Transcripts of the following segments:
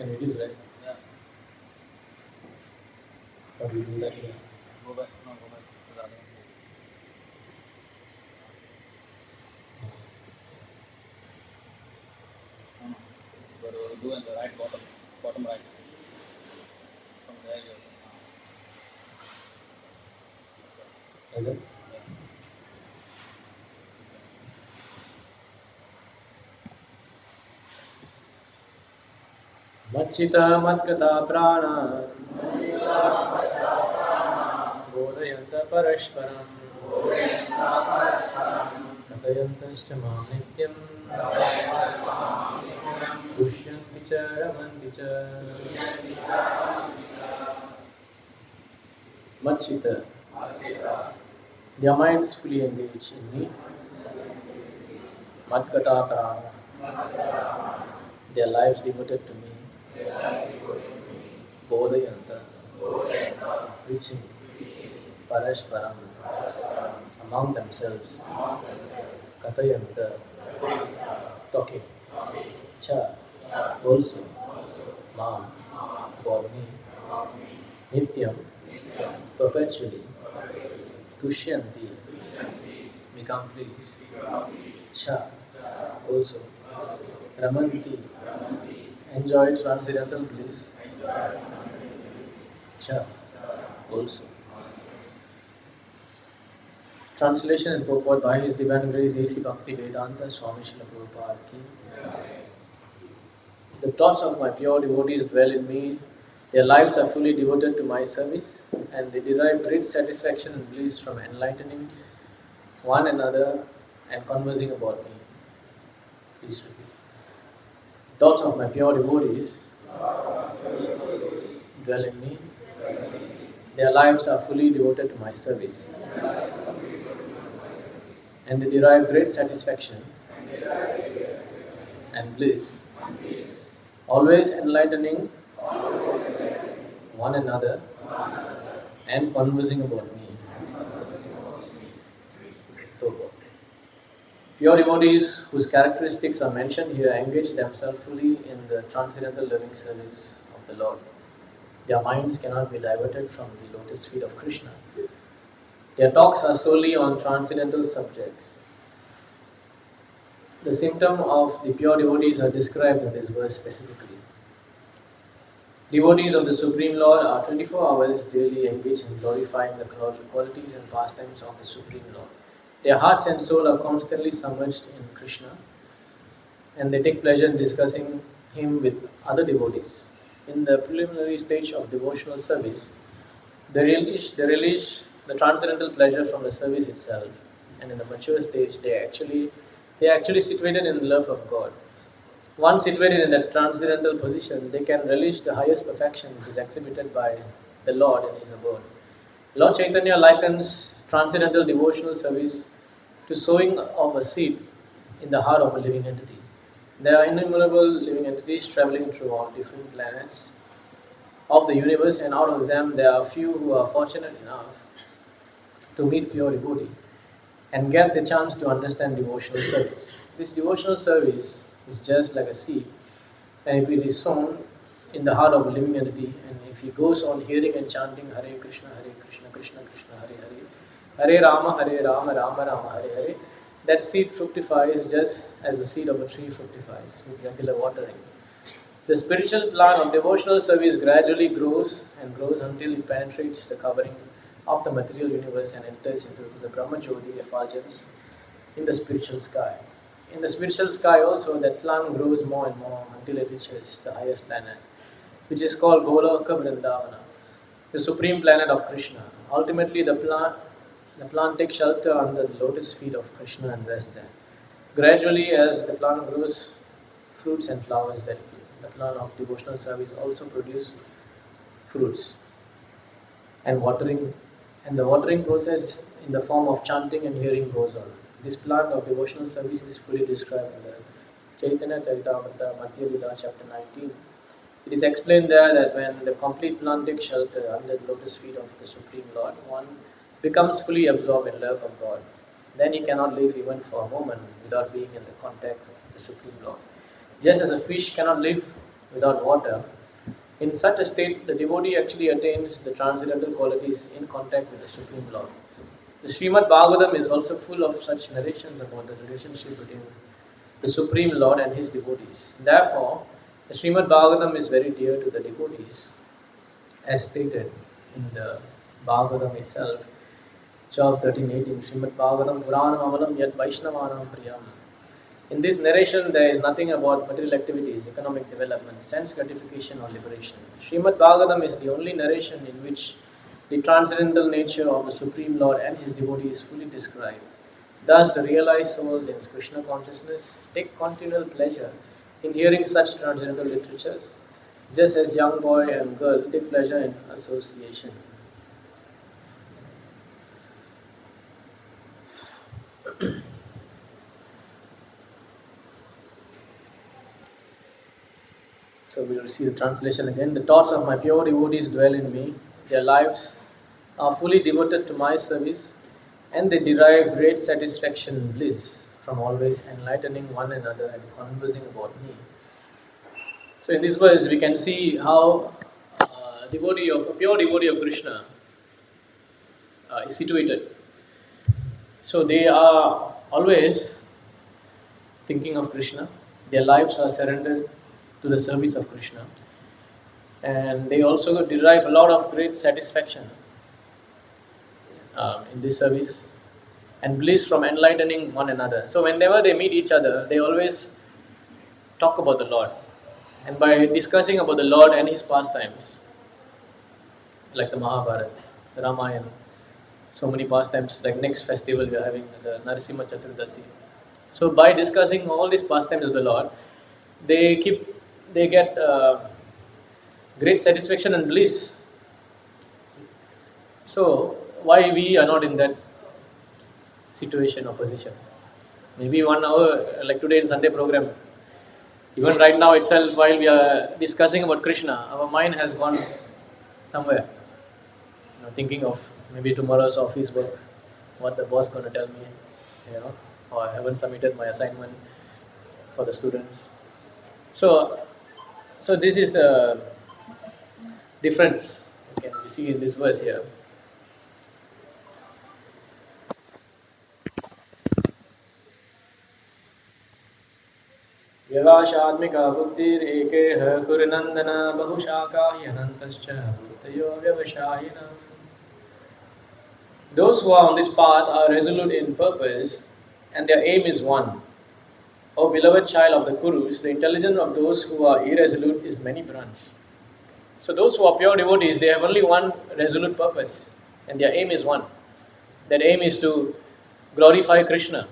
Can reduce, right? Yeah. Or we do that here. Go back. No, go back to the other one. No, no. But do in the right bottom right. From there you. And then Machita Matkata Prana Bodhayanta Parashparam Katayantascha Mam Nityam Dushyanti Cha Ramanti Cha Machita. Their minds fully engaged in me. Matkata Prana. Their lives devoted to me. Bodhayanta. Preaching. Parashparam. Among themselves. Katayanta. Talking. Cha. Also. Mam. For me. Nityam. Perpetually. Tushyanti. Become pleased. Cha. Also. Ramanti. Enjoy transcendental bliss. Cha. Also. Translation and purport by His Divine Grace A.C. Bhakti Vedanta Swami Srila Prabhupada Ki. The thoughts of my pure devotees dwell in me. Their lives are fully devoted to my service, and they derive great satisfaction and bliss from enlightening one another and conversing about me. Please repeat. Thoughts of my pure devotees dwell in me. Their lives are fully devoted to my service, and they derive great satisfaction and bliss, always enlightening one another and conversing about me. Pure devotees whose characteristics are mentioned here engage themselves fully in the transcendental loving service of the Lord. Their minds cannot be diverted from the lotus feet of Krishna. Their talks are solely on transcendental subjects. The symptom of the pure devotees are described in this verse specifically. Devotees of the Supreme Lord are 24 hours daily engaged in glorifying the qualities and pastimes of the Supreme Lord. Their hearts and soul are constantly submerged in Krishna, and they take pleasure in discussing Him with other devotees. In the preliminary stage of devotional service, they relish the transcendental pleasure from the service itself, and in the mature stage, they are actually situated in the love of God. Once situated in that transcendental position, they can relish the highest perfection which is exhibited by the Lord in His abode. Lord Chaitanya likens transcendental devotional service to sowing of a seed in the heart of a living entity. There are innumerable living entities traveling through all different planets of the universe, and out of them there are few who are fortunate enough to meet pure devotee and get the chance to understand devotional service. This devotional service is just like a seed, and if it is sown in the heart of a living entity, and if he goes on hearing and chanting Hare Krishna, Krishna Krishna, Hare Hare, Hare Rama, Rama Rama, Hare Hare, that seed fructifies just as the seed of a tree fructifies with regular watering. The spiritual plant of devotional service gradually grows and grows until it penetrates the covering of the material universe and enters into the Brahma Jyoti effulgence in the spiritual sky. In the spiritual sky also, that plant grows more and more until it reaches the highest planet, which is called Goloka Vrindavana, the supreme planet of Krishna. Ultimately, the plant takes shelter under the lotus feet of Krishna and rests there. Gradually, as the plant grows, fruits and flowers, that the plant of devotional service also produce fruits and watering, and the watering process in the form of chanting and hearing goes on. This plant of devotional service is fully described in the Chaitanya Charitamrita Madhya Lila chapter 19. It is explained there that when the complete plant takes shelter under the lotus feet of the Supreme Lord, one becomes fully absorbed in love of God. Then he cannot live even for a moment without being in the contact with the Supreme Lord. Just as a fish cannot live without water. In such a state, the devotee actually attains the transcendental qualities in contact with the Supreme Lord. The Srimad Bhagavatam is also full of such narrations about the relationship between the Supreme Lord and his devotees. Therefore, the Srimad Bhagavatam is very dear to the devotees, as stated in the Bhagavatam itself. 12:13-18 Srimad Bhagavatam Puranam Amalam Yat Vaishnavanam Priyam. In this narration, there is nothing about material activities, economic development, sense gratification, or liberation. Srimad Bhagavatam is the only narration in which the transcendental nature of the Supreme Lord and his devotee is fully described. Thus, the realized souls in Krishna consciousness take continual pleasure in hearing such transcendental literatures, just as young boy and girl take pleasure in association. So we will see the translation again. The thoughts of my pure devotees dwell in me. Their lives are fully devoted to my service, and they derive great satisfaction and bliss from always enlightening one another and conversing about me. So in this verse, we can see how a pure devotee of Krishna is situated. So they are always thinking of Krishna. Their lives are surrendered to the service of Krishna, and they also derive a lot of great satisfaction in this service and bliss from enlightening one another. So whenever they meet each other, they always talk about the Lord, and by discussing about the Lord and his pastimes, like the Mahabharata, the Ramayana, so many pastimes, like next festival we are having the Narasimha Chaturdasi. So by discussing all these pastimes of the Lord, they get great satisfaction and bliss. So why we are not in that situation or position? Maybe 1 hour, like today in Sunday program, even right now itself, while we are discussing about Krishna, our mind has gone somewhere, thinking of maybe tomorrow's office work, what the boss going to tell me, or I haven't submitted my assignment for the students. So this is a difference we see in this verse here. Vyavashadmika buddhir ekeha kurinandana bahushaka hyanantascha bhutayo vyavashayinam. Those who are on this path are resolute in purpose, and their aim is one. O beloved child of the Kurus, the intelligence of those who are irresolute is many branch. So those who are pure devotees, they have only one resolute purpose, and their aim is one. That aim is to glorify Krishna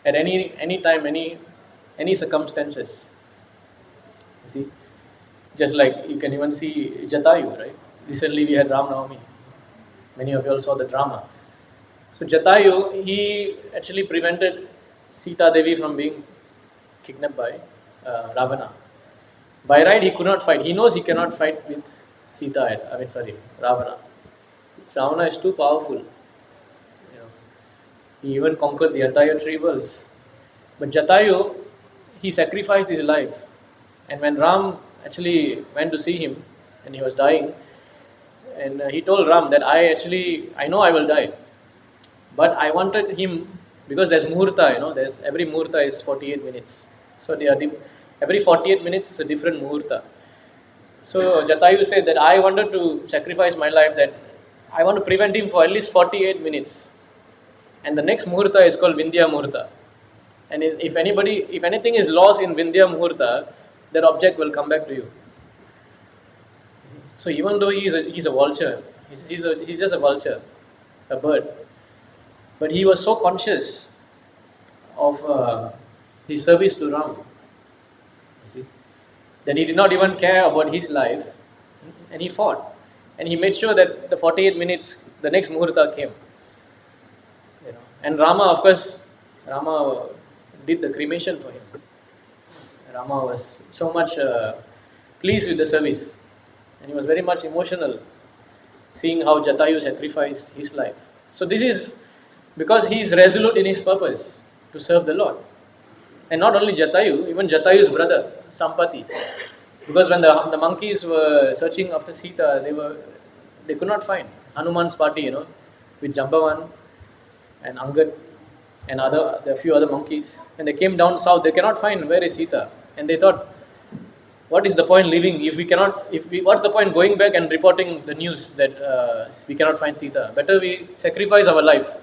at any time, any circumstances. You see, just like you can even see Jatayu, right? Recently we had Ram Navami. Many of you all saw the drama. So Jatayu, he actually prevented Sita Devi from being kidnapped by Ravana. By right, he could not fight. He knows he cannot fight with Ravana. Ravana is too powerful. He even conquered the entire three worlds. But Jatayu, he sacrificed his life. And when Ram actually went to see him, and he was dying, and he told Ram that I know I will die, but I wanted him, because there's muhurta, there's every muhurta is 48 minutes. So every 48 minutes is a different muhurta. So Jatayu said that I wanted to sacrifice my life, that I want to prevent him for at least 48 minutes. And the next muhurta is called Vindhya muhurta. And if anything is lost in Vindhya muhurta, that object will come back to you. So even though he's a vulture, he's just a vulture, a bird, but he was so conscious of his service to Ram, that he did not even care about his life, and he fought, and he made sure that the 48 minutes, the next muhurta came. And Rama did the cremation for him. Rama was so much pleased with the service, and he was very much emotional seeing how Jatayu sacrificed his life. So this is because he is resolute in his purpose to serve the Lord. And not only Jatayu, even Jatayu's brother, Sampati. Because when the monkeys were searching after Sita, they could not find Hanuman's party, with Jambavan and Angad and a few other monkeys. When they came down south, they cannot find where is Sita, and they thought, what is the point living if we cannot? What's the point going back and reporting the news that we cannot find Sita? Better we sacrifice our life.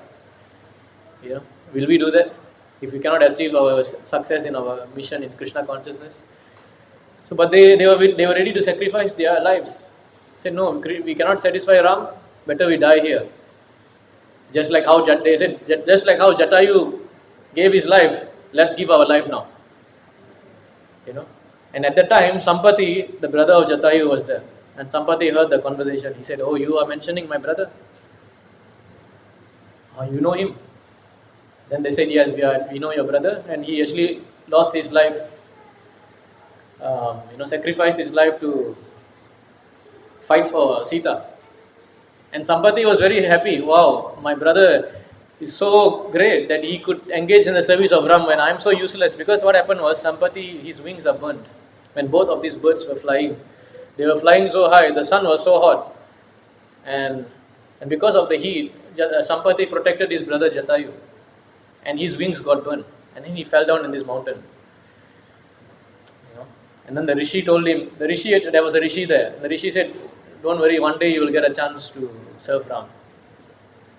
Will we do that if we cannot achieve our success in our mission in Krishna consciousness? So, but they were ready to sacrifice their lives. Said no, we cannot satisfy Ram. Better we die here. Just like how they said, just like how Jatayu gave his life, let's give our life now. And at that time, Sampati, the brother of Jatayu, was there. And Sampati heard the conversation. He said, "Oh, you are mentioning my brother? Oh, you know him?" Then they said, "Yes, we know your brother." And he actually lost his life, sacrificed his life to fight for Sita. And Sampati was very happy. Wow, my brother is so great that he could engage in the service of Ram when I am so useless. Because what happened was, Sampati, his wings are burnt. When both of these birds were flying, they were flying so high, the sun was so hot. And because of the heat, Sampati protected his brother Jatayu. And his wings got burned. And then he fell down in this mountain. And then the Rishi told him, there was a Rishi there. The Rishi said, "Don't worry, one day you will get a chance to serve Ram."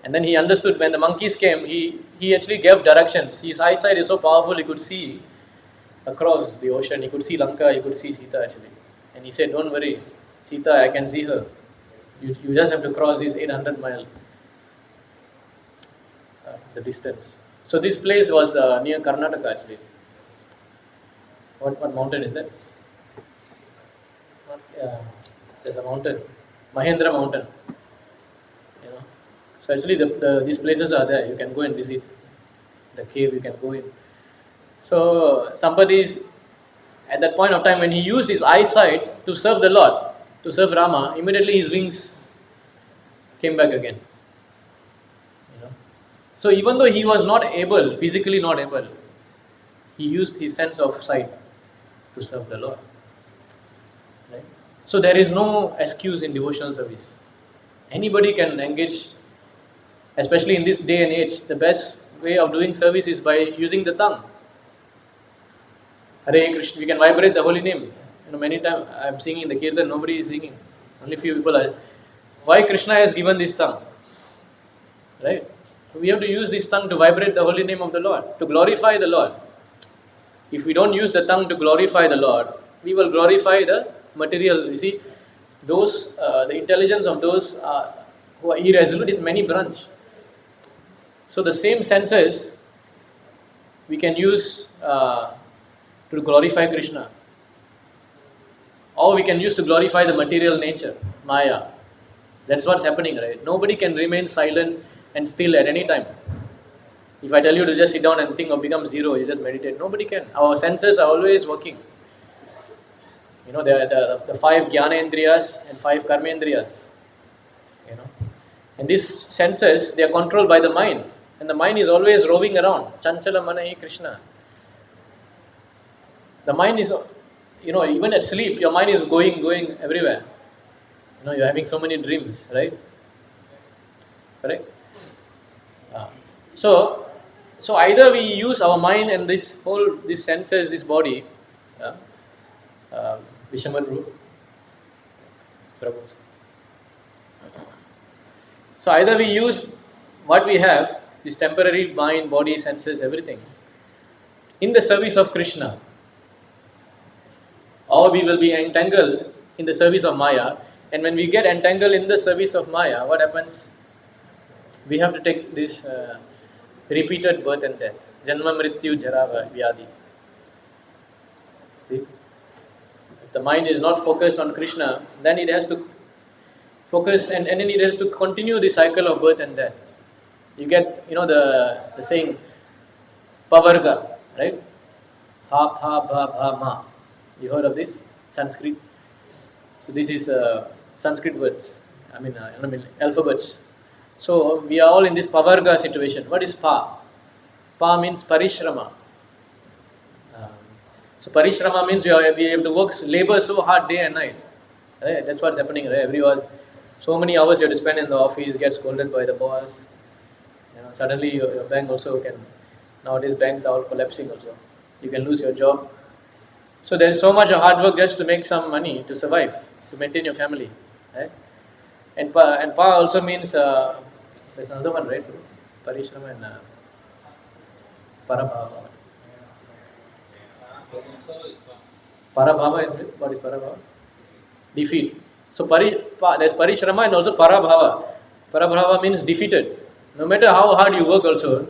And then he understood when the monkeys came, he actually gave directions. His eyesight is so powerful, he could see across the ocean. He could see Lanka, he could see Sita actually. And he said, "Don't worry, Sita, I can see her. You just have to cross this 800 mile the distance." So this place was near Karnataka actually. What mountain is that? There's a mountain, Mahendra Mountain. So actually, these places are there. You can go and visit the cave. You can go in. So Sampati, at that point of time, when he used his eyesight to serve the Lord, to serve Rama, immediately his wings came back again. So even though he was not able, physically not able, he used his sense of sight to serve the Lord. Right? So there is no excuse in devotional service. Anybody can engage, especially in this day and age. The best way of doing service is by using the tongue. Hare Krishna, we can vibrate the holy name. Many times I am singing the kirtan, nobody is singing. Only few people are. Why Krishna has given this tongue? Right? So we have to use this tongue to vibrate the holy name of the Lord, to glorify the Lord. If we don't use the tongue to glorify the Lord, we will glorify the material. You see, the intelligence of those who are irresolute is many branch. So the same senses we can use to glorify Krishna, or we can use to glorify the material nature, Maya. That's what's happening, right? Nobody can remain silent and still at any time. If I tell you to just sit down and think or become zero, you just meditate. Nobody can. Our senses are always working. There are the 5 Jnanendriyas and 5 Karmendriyas. And these senses, they are controlled by the mind. And the mind is always roving around. Chanchala manahi Krishna. The mind is, even at sleep, your mind is going everywhere. You're having so many dreams, right? Correct? So either we use our mind and these senses, this body, Vishamadru, Prabhu. So either we use what we have, this temporary mind, body, senses, everything, in the service of Krishna, or we will be entangled in the service of Maya. And when we get entangled in the service of Maya, what happens? We have to take this repeated birth and death. Janma mrityu jara vyadi. See? If the mind is not focused on Krishna, then it has to focus and then it has to continue the cycle of birth and death. You get, the saying, pavarga, right? Pa, pa, ba, ba, ma. You heard of this? Sanskrit. So this is Sanskrit words. Alphabets. So we are all in this pavarga situation. What is pa? Pa means parishrama. So parishrama means we have to work, labor so hard day and night. Right? That's what's happening, right? Everyone, so many hours you have to spend in the office, get scolded by the boss. Suddenly your bank also can. Nowadays banks are all collapsing also. You can lose your job. So there is so much hard work just to make some money to survive, to maintain your family, right? And pa also means there's another one, right? Parishrama and parabhava. Parabhava is it? What is parabhava? Defeat. So there's parishrama and also parabhava. Parabhava means defeated. No matter how hard you work also,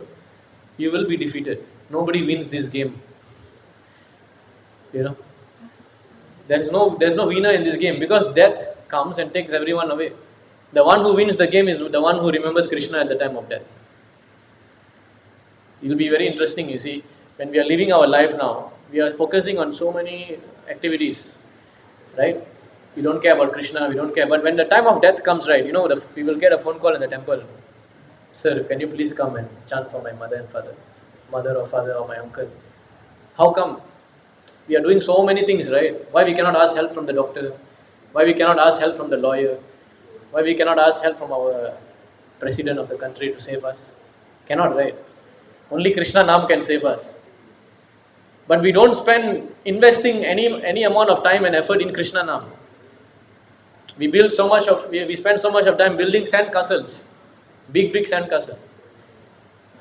you will be defeated. Nobody wins this game. You know, there's no winner in this game because death comes and takes everyone away. The one who wins the game is the one who remembers Krishna at the time of death. It will be very interesting, you see, when we are living our life now, we are focusing on so many activities, right? We don't care about Krishna, we don't care. But when the time of death comes, right, we will get a phone call in the temple. Sir, can you please come and chant for my mother and father? Mother or father or my uncle. How come? We are doing so many things, right? Why we cannot ask help from the doctor? Why we cannot ask help from the lawyer? Why we cannot ask help from our president of the country to save us? Cannot, right? Only Krishna Nam can save us. But we don't spend investing any amount of time and effort in Krishna Nam. We spend so much of time building sand castles, big sand castles.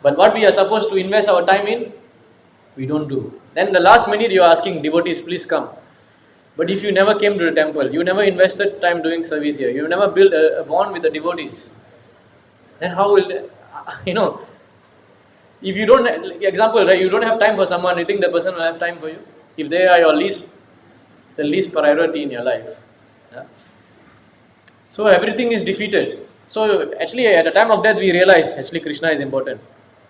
But what we are supposed to invest our time in, we don't do. Then the last minute you are asking devotees, please come. But if you never came to the temple, you never invested time doing service here, you never built a bond with the devotees, then how will, if you don't, example, right, you don't have time for someone, you think the person will have time for you? If they are the least priority in your life. Yeah? So everything is defeated. So actually at the time of death we realize actually Krishna is important.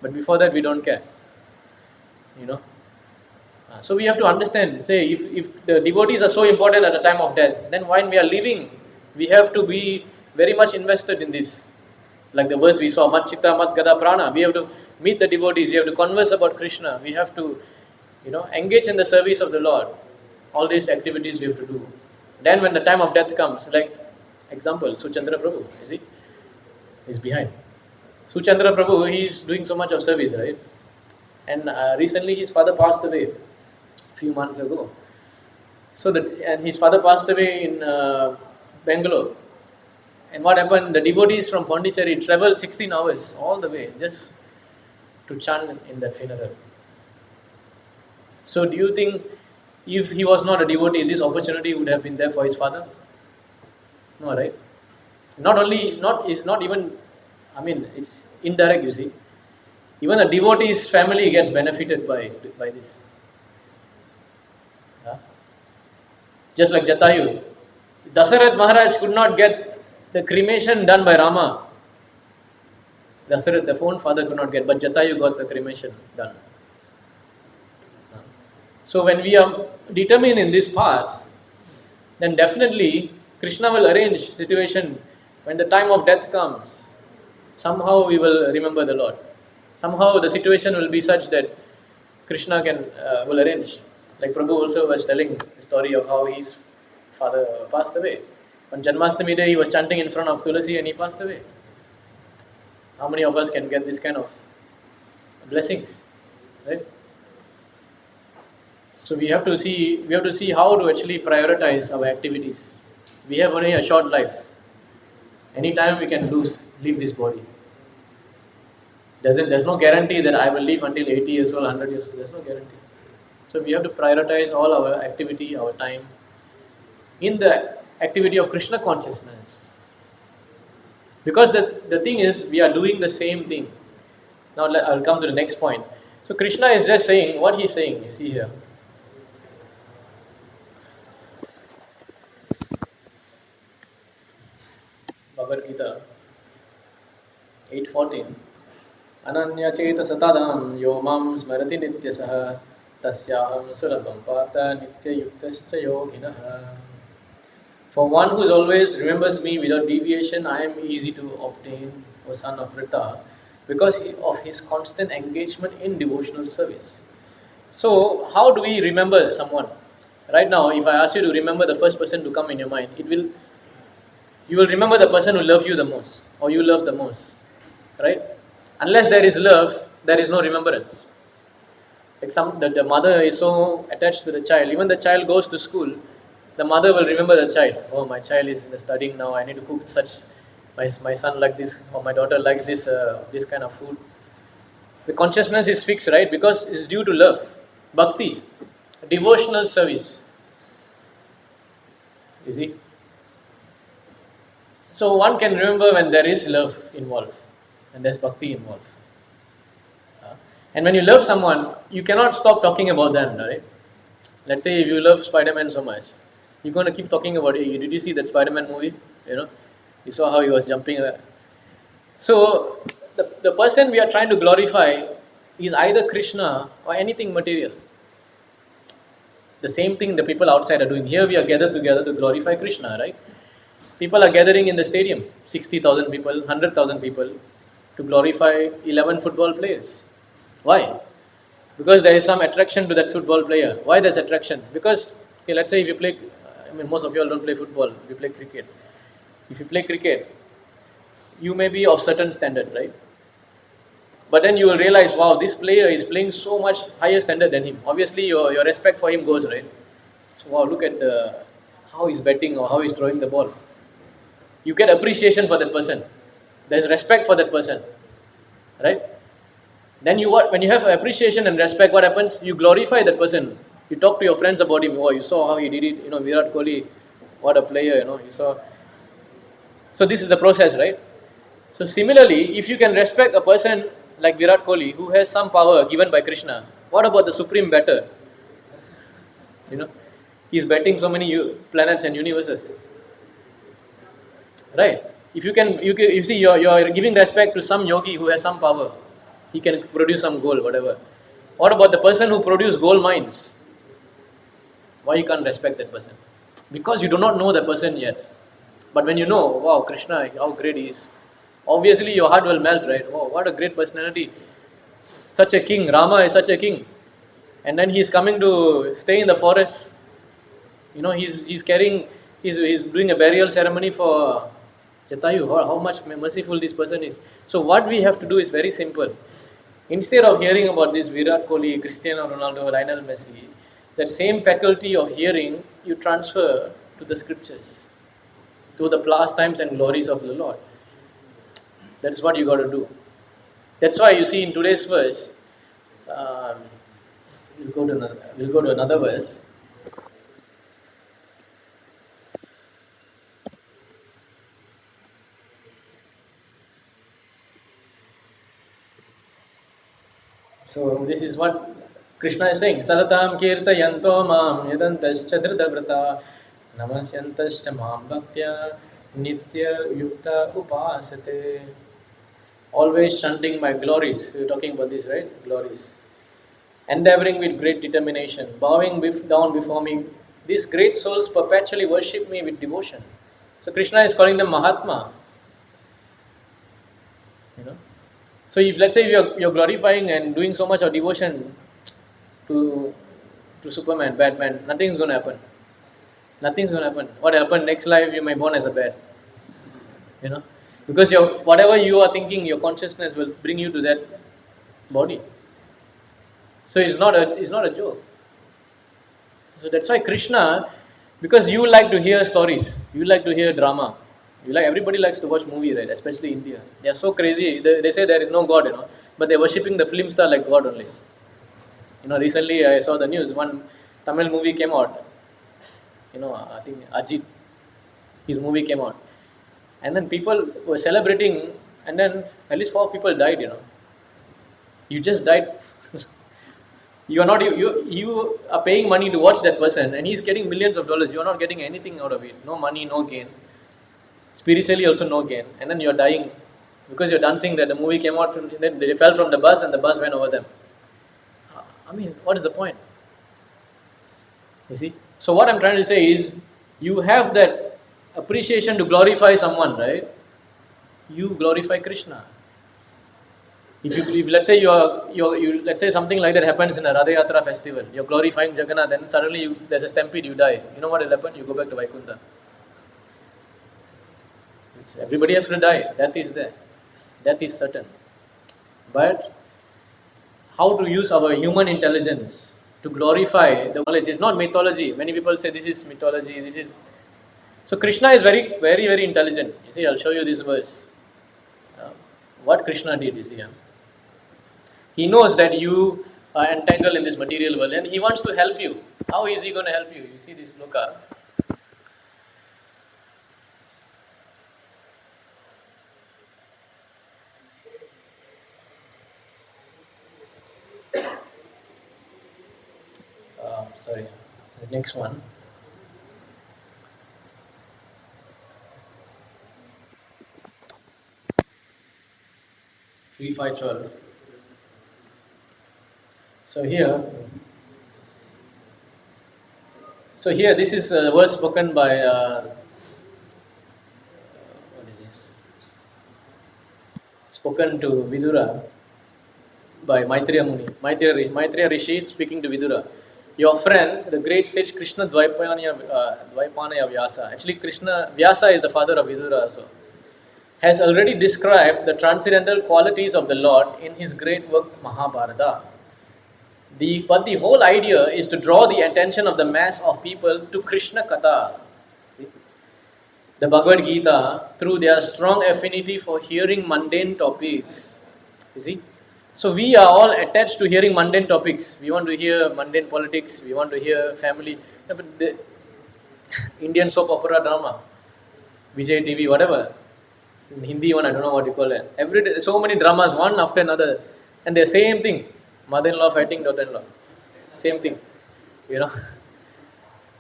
But before that we don't care. So we have to understand, say if the devotees are so important at the time of death, then when we are living, we have to be very much invested in this. Like the verse we saw, Mat Chitta Mat Gada Prana, we have to meet the devotees, we have to converse about Krishna, we have to engage in the service of the Lord. All these activities we have to do. Then when the time of death comes, like example, Suchandra Prabhu, he's behind. Suchandra Prabhu, he is doing so much of service, right? And recently his father passed away a few months ago. And his father passed away in Bangalore. And what happened? The devotees from Pondicherry traveled 16 hours all the way just to chant in that funeral. So do you think if he was not a devotee, this opportunity would have been there for his father? No, right? It's indirect, you see. Even a devotee's family gets benefited by this. Yeah? Just like Jatayu. Dasarat Maharaj could not get the cremation done by Rama. Dasarat, the own father, could not get, but Jatayu got the cremation done. So when we are determined in this path, then definitely Krishna will arrange situation when the time of death comes. Somehow we will remember the Lord. Somehow the situation will be such that Krishna will arrange. Like Prabhu also was telling the story of how his father passed away. On Janmashtami day he was chanting in front of Tulasi and he passed away. How many of us can get this kind of blessings? Right? So we have to see how to actually prioritize our activities. We have only a short life. Anytime we can leave this body. There's no guarantee that I will live until 80 years old, 100 years old. There's no guarantee. So we have to prioritize all our activity, our time in the activity of Krishna consciousness. Because the thing is, we are doing the same thing. Now I'll come to the next point. So Krishna is just saying what he's saying. You see here. Bhagavad Gita 8:14. Ananya cheta satadam yo mam smarati nityasah tasyaham sulabham partha nityayuktascha yoginah. For one who always remembers me without deviation, I am easy to obtain, O son of Pritha, because of his constant engagement in devotional service. So how do we remember someone? Right now, if I ask you to remember the first person to come in your mind, you will remember the person who loved you the most or you love the most, right? Unless there is love, there is no remembrance. Like the mother is so attached to the child. Even the child goes to school, the mother will remember the child. Oh, my child is studying now. I need to cook such. My son like this, or my daughter likes this kind of food. The consciousness is fixed, right? Because it's due to love, bhakti, devotional service. You see. So one can remember when there is love involved, and there's bhakti involved. And when you love someone, you cannot stop talking about them, right? Let's say if you love Spider-Man so much, you're going to keep talking about it. Did you see that Spider-Man movie? You saw how he was jumping. So the person we are trying to glorify is either Krishna or anything material. The same thing the people outside are doing. Here we are gathered together to glorify Krishna, right? People are gathering in the stadium, 60,000 people, 100,000 people, to glorify 11 football players. Why? Because there is some attraction to that football player. Why there's attraction? Because, okay, let's say if you play, most of you all don't play football, you play cricket. If you play cricket, you may be of certain standard, right? But then you will realize, wow, this player is playing so much higher standard than him. Obviously, your respect for him goes, right? So, wow, look at how he's batting or how he's throwing the ball. You get appreciation for that person. There's respect for that person, right? Then when you have appreciation and respect, what happens? You glorify that person. You talk to your friends about him. Oh, you saw how he did it. Virat Kohli, what a player. You saw. So this is the process, right? So similarly, if you can respect a person like Virat Kohli, who has some power given by Krishna, what about the supreme batter? He's batting so many planets and universes, right? If you see, you're giving respect to some yogi who has some power. He can produce some gold, whatever. What about the person who produced gold mines? Why you can't respect that person? Because you do not know that person yet. But when you know, wow, Krishna, how great he is, obviously your heart will melt, right? Wow, what a great personality. Such a king, Rama is such a king. And then he's coming to stay in the forest. He's doing a burial ceremony for Jatayu. How much merciful this person is. So what we have to do is very simple. Instead of hearing about this Virat Kohli, Cristiano Ronaldo, Lionel Messi, that same faculty of hearing you transfer to the scriptures, to the pastimes and glories of the Lord. That's what you got to do. That's why you see in today's verse, we'll go to another verse. So this is what Krishna is saying. Sadatam kirtayanto mam yadantascha dhridavrata namasyantascha mam bhaktya nitya yukta upasate. Always chanting my glories. We're talking about this, right? Glories. Endeavoring with great determination, bowing down before me. These great souls perpetually worship me with devotion. So Krishna is calling them Mahatma. So if, let's say, you're glorifying and doing so much of devotion to Superman, Batman, nothing's going to happen. Nothing's going to happen. What happened next life, you may born as a bat. Because whatever you are thinking, your consciousness will bring you to that body. So it's not a joke. So that's why Krishna, because you like to hear stories, you like to hear drama. Everybody likes to watch movie, right? Especially India. They are so crazy. They say there is no God, but they're worshipping the film star like God only. Recently I saw the news. One Tamil movie came out. I think Ajit, his movie came out, and then people were celebrating, and then at least 4 people died. You just died. You are paying money to watch that person, and he's getting millions of dollars. You are not getting anything out of it. No money, no gain. Spiritually also no gain, and then you're dying because you're dancing that the movie came out from, then they fell from the bus and the bus went over them. What is the point? You see? So what I'm trying to say is, you have that appreciation to glorify someone, right? You glorify Krishna. If let's say let's say something like that happens in a Radha Yatra festival, you're glorifying Jagannath, then suddenly there's a stampede, you die. You know what will happen? You go back to Vaikuntha. Everybody has to die. Death is there. Death is certain. But how to use our human intelligence to glorify the knowledge is not mythology. Many people say this is mythology. This is so Krishna is very, very, very intelligent. You see, I'll show you this verse. What Krishna did is here. He knows that you are entangled in this material world and he wants to help you. How is he going to help you? You see this loka. Sorry, the next one. Three, 5, 12. So here, this is a verse spoken by what is this? Spoken to Vidura by Maitreya Muni. Maitreya Rishi speaking to Vidura. Your friend, the great sage Krishna Dvaipanaya Vyasa. Actually, Krishna Vyasa is the father of Vidura also. Has already described the transcendental qualities of the Lord in his great work Mahabharata. But the whole idea is to draw the attention of the mass of people to Krishna Katha, the Bhagavad Gita, through their strong affinity for hearing mundane topics. You see? So we are all attached to hearing mundane topics. We want to hear mundane politics, we want to hear family. But the Indian soap opera drama, Vijay TV, whatever. In Hindi one, I don't know what you call it. Every day, so many dramas, one after another, and the same thing. Mother-in-law fighting daughter-in-law, same thing, you know.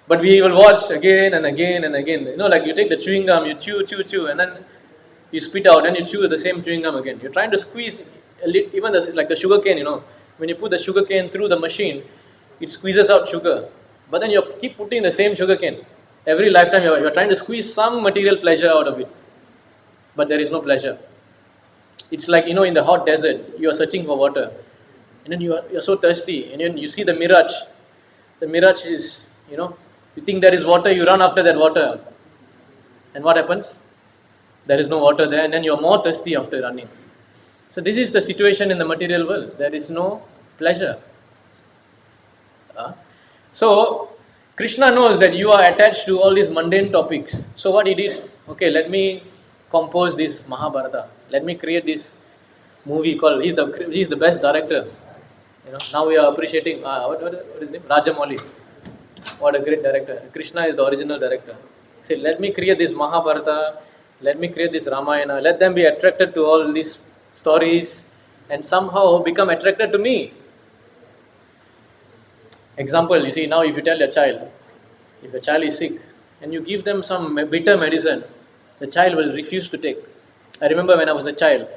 But we will watch again and again and again. You know, like you take the chewing gum, you chew, and then you spit out, and you chew the same chewing gum again. You're trying to squeeze even like the sugar cane. You know, when you put the sugar cane through the machine, it squeezes out sugar. But then you keep putting the same sugar cane. Every lifetime, you're trying to squeeze some material pleasure out of it. But there is no pleasure. It's like, in the hot desert, you are searching for water. And then you're so thirsty. And then you see the mirage. The mirage is, you think there is water, you run after that water. And what happens? There is no water there, and then you're more thirsty after running. So this is the situation in the material world. There is no pleasure. So Krishna knows that you are attached to all these mundane topics. So what he did? Okay, let me compose this Mahabharata. Let me create this movie called. He's the best director. Now we are appreciating. What is his name? Rajamouli. What a great director. Krishna is the original director. Say, let me create this Mahabharata. Let me create this Ramayana. Let them be attracted to all these stories and somehow become attracted to me. Example, you see, now if you tell your child, if a child is sick and you give them some bitter medicine, the child will refuse to take. I remember when I was a child,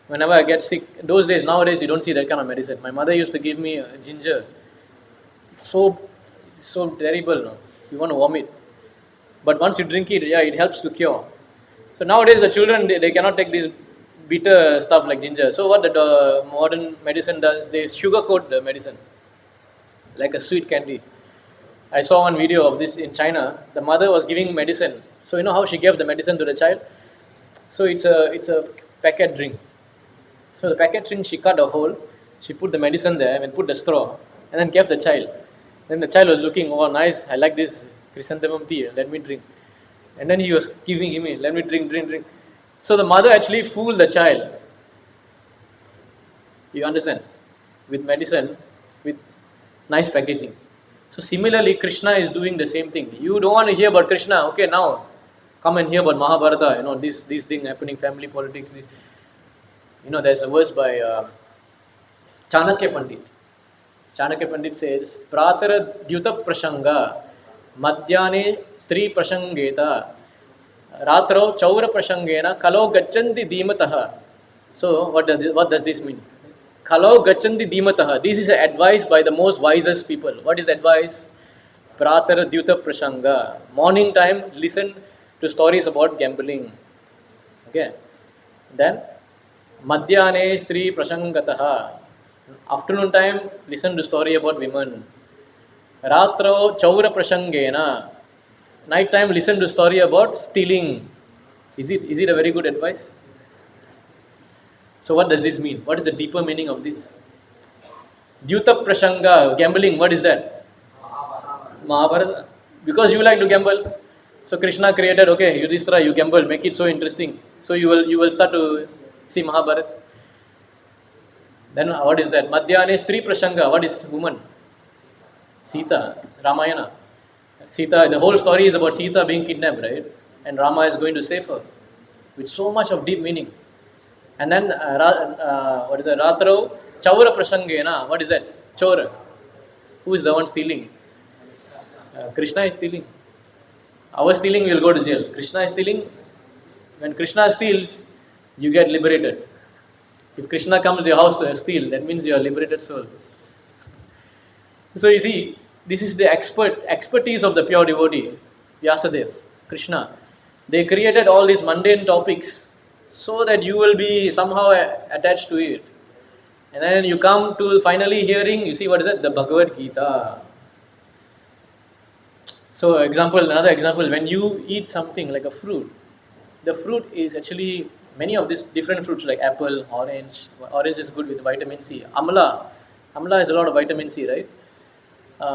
whenever I get sick, those days, nowadays you don't see that kind of medicine. My mother used to give me ginger. It's so terrible, no? You want to vomit. But once you drink it, it helps to cure. So nowadays the children, they cannot take this bitter stuff like ginger. So what the modern medicine does, they sugarcoat the medicine like a sweet candy. I saw one video of this in China. The mother was giving medicine. So you know how she gave the medicine to the child? So it's a packet drink. So the packet drink, she cut a hole, she put the medicine there and put the straw and then gave the child. Then the child was looking, oh nice, I like this chrysanthemum tea, let me drink. And then he was giving me, let me drink. So the mother actually fooled the child. You understand? With medicine, with nice packaging. So similarly, Krishna is doing the same thing. You don't want to hear about Krishna, okay, now come and hear about Mahabharata, this thing happening, family politics, this. There's a verse by Chanakya Pandit. Chanakya Pandit says, Pratara Dyuta Prashanga, Madhyane Stri Prashangeta, Ratrao Chaura Prashangena, Kalo Gachanti Dhimataha. So, what does this mean? Kalo Gachanti Dhimataha. This is advice by the most wisest people. What is the advice? Pratara Dyuta Prashanga. Morning time, listen to stories about gambling. Okay. Then, Madhyane Stri Prashangataha. Afternoon time, listen to story about women. Ratro Chaura Prashangena. Night time, listen to story about stealing. Is it a very good advice? So what does this mean? What is the deeper meaning of this? Dyuta Prashanga, gambling, what is that? Mahabharata. Because you like to gamble. So Krishna created, okay, Yudhishthira, you gamble, make it so interesting. So you will start to see Mahabharata. Then what is that? Madhyane Stri Prashanga, what is woman? Sita, Ramayana. Sita, the whole story is about Sita being kidnapped, right? And Rama is going to save her. With so much of deep meaning. And then, what is that? Ratrao, Chaura Prashangena, what is that? Chora. Who is the one stealing? Krishna is stealing. Our stealing will go to jail. Krishna is stealing. When Krishna steals, you get liberated. If Krishna comes to your house to steal, that means you are a liberated soul. So you see, this is the expertise of the pure devotee, Vyasadeva, Krishna. They created all these mundane topics so that you will be somehow attached to it. And then you come to finally hearing, you see what is that? The Bhagavad Gita. So another example, when you eat something like a fruit, the fruit is actually many of these different fruits like apple, orange. Orange is good with vitamin C. Amla has a lot of vitamin C, right?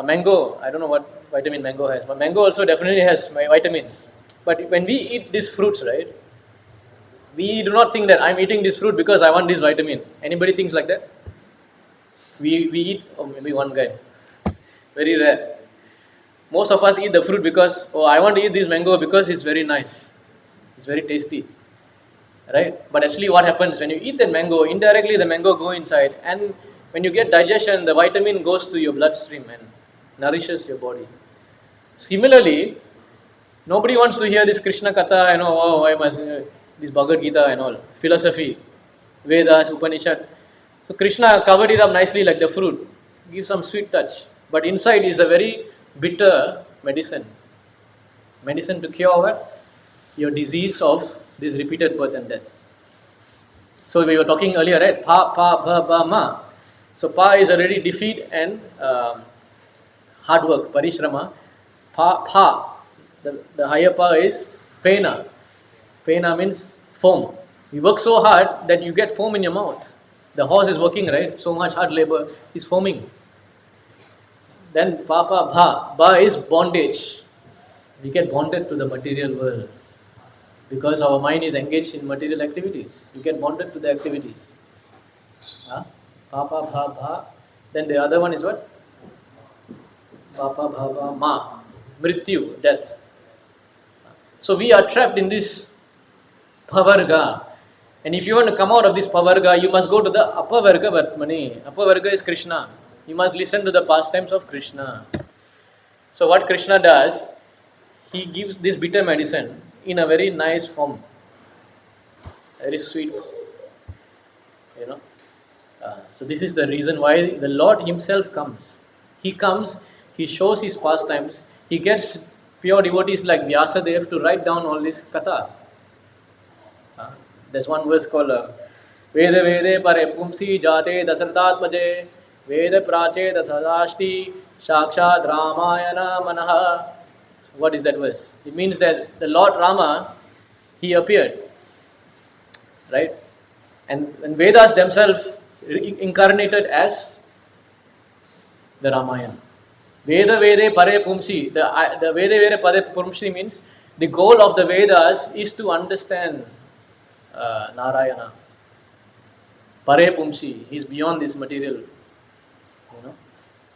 Mango, I don't know what vitamin mango has, but mango also definitely has vitamins. But when we eat these fruits, right, we do not think that I'm eating this fruit because I want this vitamin. Anybody thinks like that? We eat, or maybe one guy, very rare. Most of us eat the fruit because, I want to eat this mango because it's very nice. It's very tasty. Right? But actually what happens when you eat that mango, indirectly the mango go inside, and when you get digestion, the vitamin goes to your bloodstream and nourishes your body. Similarly, nobody wants to hear this Krishna Katha, why must this Bhagavad Gita and all, philosophy, Vedas, Upanishad. So Krishna covered it up nicely like the fruit, gives some sweet touch. But inside is a very bitter medicine. Medicine to cure what? Your disease of this repeated birth and death. So we were talking earlier, right? Pa, ba, ba, ma. So pa is already defeat and hard work, parishrama. Pa, the higher pa is pena. Pena means foam. You work so hard that you get foam in your mouth. The horse is working, right? So much hard labor is foaming. Then pa, ba is bondage. We get bonded to the material world. Because our mind is engaged in material activities. You get bonded to the activities. Pa. Then the other one is what? Pa, ma. Mrityu, death. So we are trapped in this pavarga. And if you want to come out of this pavarga, you must go to the upper varga Vartmani. Upper varga is Krishna. You must listen to the pastimes of Krishna. So what Krishna does, he gives this bitter medicine in a very nice form, very sweet, So this is the reason why the Lord himself comes. He comes, he shows his pastimes, he gets pure devotees like Vyasadeva to write down all this katha. There's one verse called Veda Vede Pare Pumsi Jate Dasaratatmaje Veda Prache Dasadashti Shakshad Ramayana Manaha. What is that verse? It means that the Lord Rama, he appeared, right? And Vedas themselves incarnated as the Ramayana. Veda Vede Pare Pumsi. The Veda Vede Pare Pumsi means the goal of the Vedas is to understand Narayana. Pare Pumsi. He is beyond this material.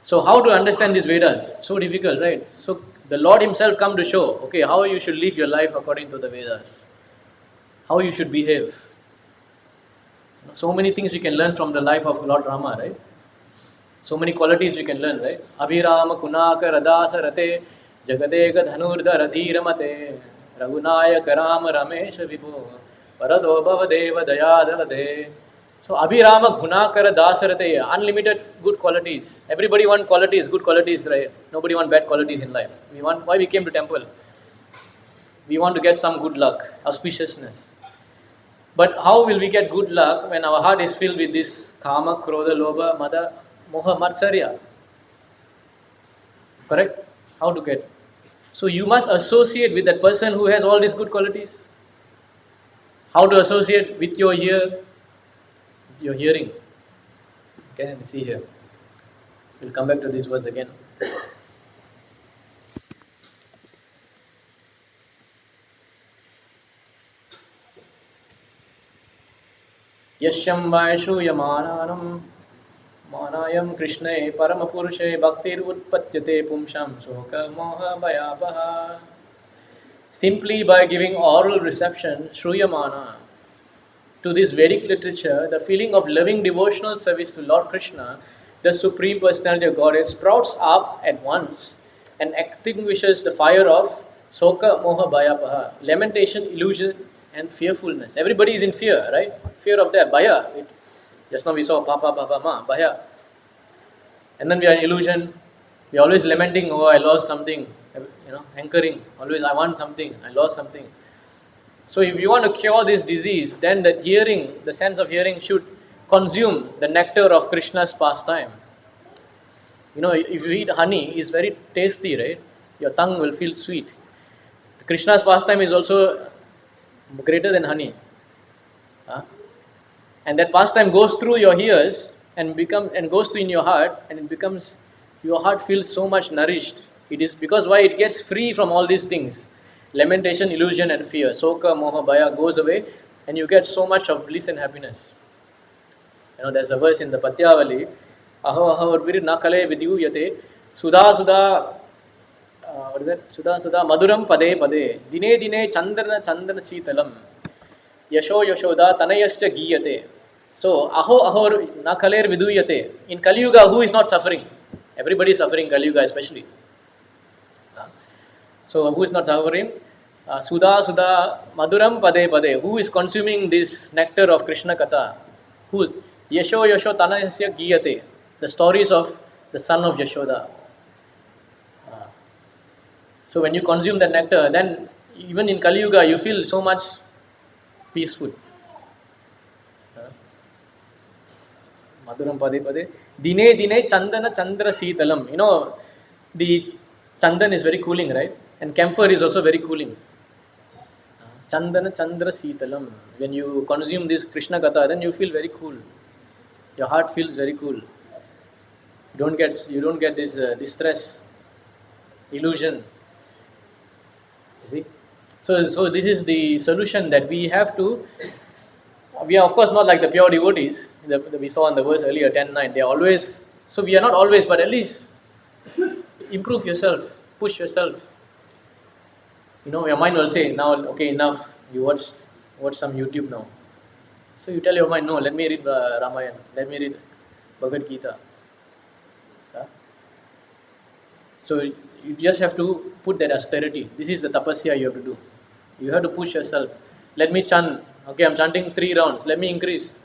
So how to understand these Vedas? So difficult, right? So the Lord himself come to show, okay, how you should live your life according to the Vedas. How you should behave. So many things we can learn from the life of Lord Rama, right? So many qualities we can learn, right? Abhirama Kunaka Radasa Rate Jagadega Dhanurda Radhiramate Raghunayaka Rama Ramesha Vibhu Parado Bhavadeva Dayadalade. So Abhirama Gunakara Dasarate, unlimited good qualities. Everybody want qualities, good qualities, right? Nobody want bad qualities in life. Why we came to temple? We want to get some good luck, auspiciousness. But how will we get good luck when our heart is filled with this kama, krodha, lobha, mada, moha, matsarya? Correct? How to get? So you must associate with that person who has all these good qualities. How to associate with your ear, your hearing? Can you see here? We'll come back to this verse again. Yashyam Shruyamananam Manayam Krishne Paramapurushe Bhaktir Utpatyate Pumsham Soka Moha Bhayapaha. Simply by giving oral reception, Shruyamana, to this Vedic literature, the feeling of loving devotional service to Lord Krishna, the Supreme Personality of Godhead, sprouts up at once and extinguishes the fire of Soka Moha Bhayapaha, lamentation, illusion, and fearfulness. Everybody is in fear, right? Fear of death, Bhaya. Just now we saw Papa, Papa, Ma, Bhaya. And then we are in illusion. We are always lamenting, oh, I lost something. Hankering. Always, I want something. I lost something. So if you want to cure this disease, then that hearing, the sense of hearing should consume the nectar of Krishna's pastime. If you eat honey, it's very tasty, right? Your tongue will feel sweet. Krishna's pastime is also greater than honey. And that pastime goes through your ears and goes to in your heart, and it becomes, your heart feels so much nourished. It is because why? It gets free from all these things. Lamentation, illusion and fear. Soka, moha, bhaya goes away and you get so much of bliss and happiness. There's a verse in the Patyavali, aho aho urvir nakale vidyuyate, sudha sudha, what is that? Sudha sudha maduram pade pade, dine dine chandana chandana sitalam, yasho yashoda tanayascha giyate. So, aho aho nakaler viduyate. In Kali Yuga, who is not suffering? Everybody is suffering, Kali Yuga especially. So, who is not suffering? Sudha Sudha Maduram Pade Pade. Who is consuming this nectar of Krishna Katha? Who is? Yasho Yasho Tanasya Giyate. The stories of the son of Yashoda. So, when you consume that nectar, then even in Kali Yuga, you feel so much peaceful. Maduram Pade Pade. Dine Dine Chandana Chandra Sitalam. The Chandan is very cooling, right? And camphor is also very cooling. Chandana Chandra Sitalam. When you consume this Krishna Katha, then you feel very cool. Your heart feels very cool. You don't get this distress, illusion. You see? So this is the solution that we have to. We are of course not like the pure devotees that we saw in the verse earlier, 10:9. They are always. So we are not always, but at least improve yourself, push yourself. Your mind will say, now, okay, enough. You watch some YouTube now. So you tell your mind, no, let me read Ramayana. Let me read Bhagavad Gita. So you just have to put that austerity. This is the tapasya you have to do. You have to push yourself. Let me chant. Okay, I'm chanting 3 rounds. Let me increase.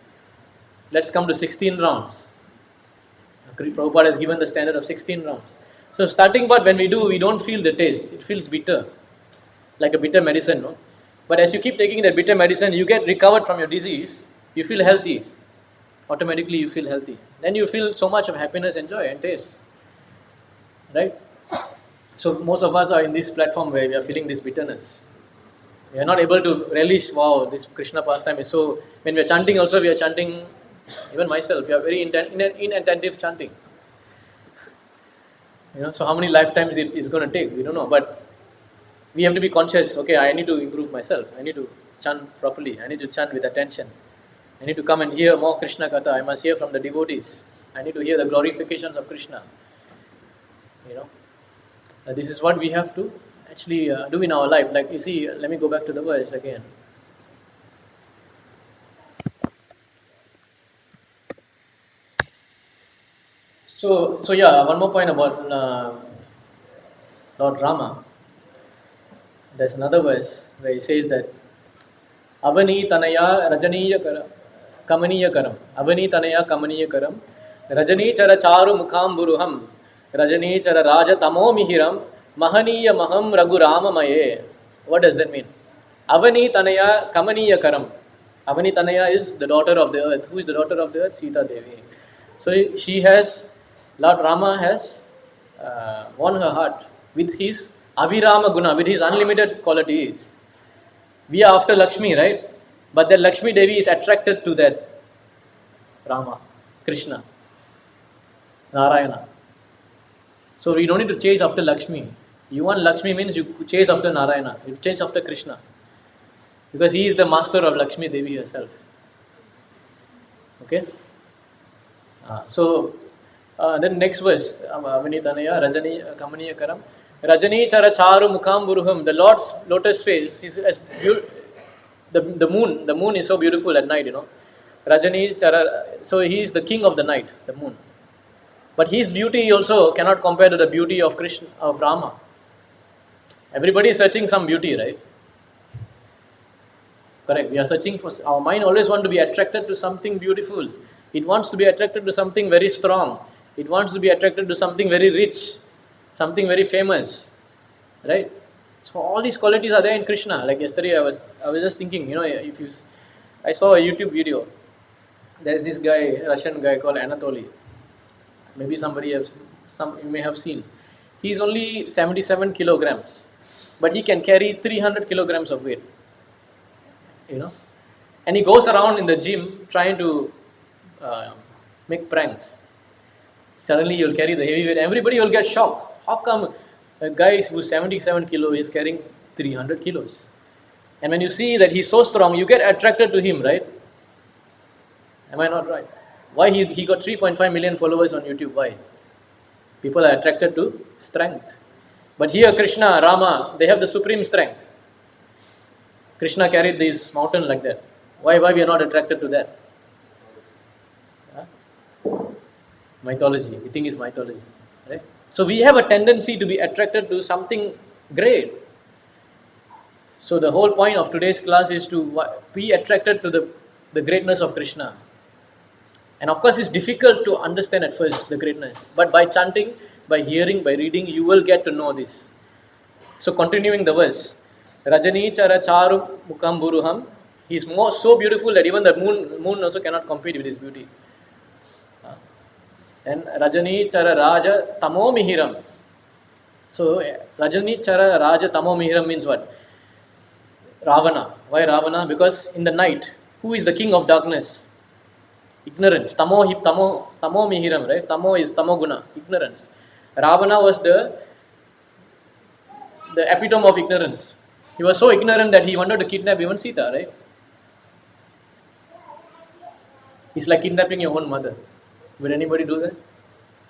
Let's come to 16 rounds. Prabhupada has given the standard of 16 rounds. So starting part, when we do, we don't feel the taste. It feels bitter. Like a bitter medicine, no? But as you keep taking that bitter medicine, you get recovered from your disease, you feel healthy. Automatically you feel healthy. Then you feel so much of happiness and joy and taste. Right? So most of us are in this platform where we are feeling this bitterness. We are not able to relish, wow, this Krishna pastime is so... When we are chanting also, we are chanting, even myself, we are very inattentive chanting. So how many lifetimes it is going to take, we don't know. But we have to be conscious, okay, I need to improve myself. I need to chant properly. I need to chant with attention. I need to come and hear more Krishna Katha. I must hear from the devotees. I need to hear the glorifications of Krishna. This is what we have to actually do in our life. Like you see, let me go back to the verse again. So yeah, one more point about Lord Rama. There's another verse where he says that Avani Tanaya Rajaniya Kamaniya Karam. Avani Tanaya Kamaniya Karam. Rajani Chara Charu Mukham Buruham. Rajani Chara Raja Tamo Mihiram. Mahaniya Maham Raghu Rama Maye. What does that mean? Avani Tanaya Kamaniya Karam. Avani Tanaya is the daughter of the earth. Who is the daughter of the earth? Sita Devi. So she has, Lord Rama has won her heart with his Abhirama Guna, with his unlimited qualities. We are after Lakshmi, right? But the Lakshmi Devi is attracted to that Rama, Krishna, Narayana. So we don't need to chase after Lakshmi. You want Lakshmi means you chase after Narayana, you chase after Krishna. Because he is the master of Lakshmi Devi herself. Okay? Then next verse, Avanitanaya, Rajani Kamaniya Karam. Rajani Chara Charu Mukam Buruham. The Lord's lotus face is as the moon is so beautiful at night, Rajani Chara, so he is the king of the night, the moon. But his beauty also cannot compare to the beauty of Krishna, of Rama. Everybody is searching some beauty, right? Correct. We are searching for, our mind always wants to be attracted to something beautiful. It wants to be attracted to something very strong. It wants to be attracted to something very rich, something very famous, right? So all these qualities are there in Krishna. Like yesterday, I was just thinking, I saw a YouTube video. There's this guy, Russian guy called Anatoly. Maybe you may have seen. He's only 77 kilograms, but he can carry 300 kilograms of weight. And he goes around in the gym trying to make pranks. Suddenly you'll carry the heavy weight. Everybody will get shocked. How come a guy who's 77 kilo is carrying 300 kilos? And when you see that he's so strong, you get attracted to him, right? Am I not right? Why he got 3.5 million followers on YouTube? Why? People are attracted to strength. But here Krishna, Rama, they have the supreme strength. Krishna carried this mountain like that. Why we are not attracted to that? Mythology. We think it's mythology, right? So we have a tendency to be attracted to something great. So the whole point of today's class is to be attracted to the greatness of Krishna. And of course, it's difficult to understand at first the greatness. But by chanting, by hearing, by reading, you will get to know this. So continuing the verse, Rajani Chara Charu Mukam Buruham. He is so beautiful that even the moon also cannot compete with his beauty. And Rajani Chara Raja Tamo Mihiram. So Rajani Chara Raja Tamo Mihiram means what? Ravana. Why Ravana? Because in the night, who is the king of darkness? Ignorance. Tamo Mihiram, right? Tamo is Tamoguna, ignorance. Ravana was the epitome of ignorance. He was so ignorant that he wanted to kidnap even Sita, right? It's like kidnapping your own mother. Would anybody do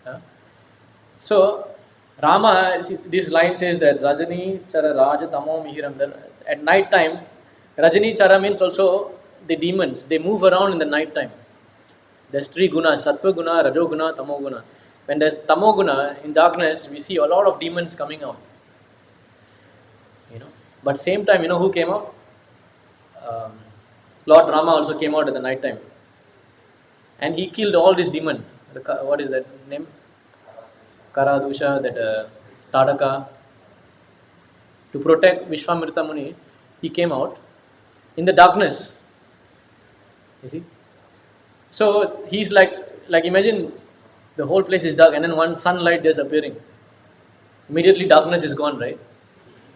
that? So, Rama, this line says that Rajani Chara Raja Tamo Mihiram. At night time, Rajani Chara means also the demons. They move around in the night time. There's three gunas, Sattva Guna, Rajo Guna, Tamo Guna. When there's Tamo Guna, in darkness, we see a lot of demons coming out. But same time, who came out? Lord Rama also came out at the night time. And he killed all these demons. What is that name? Karadusha, that Tadaka. To protect Vishwamrita Muni, he came out in the darkness. You see? So he's like imagine the whole place is dark and then one sunlight is appearing. Immediately darkness is gone, right?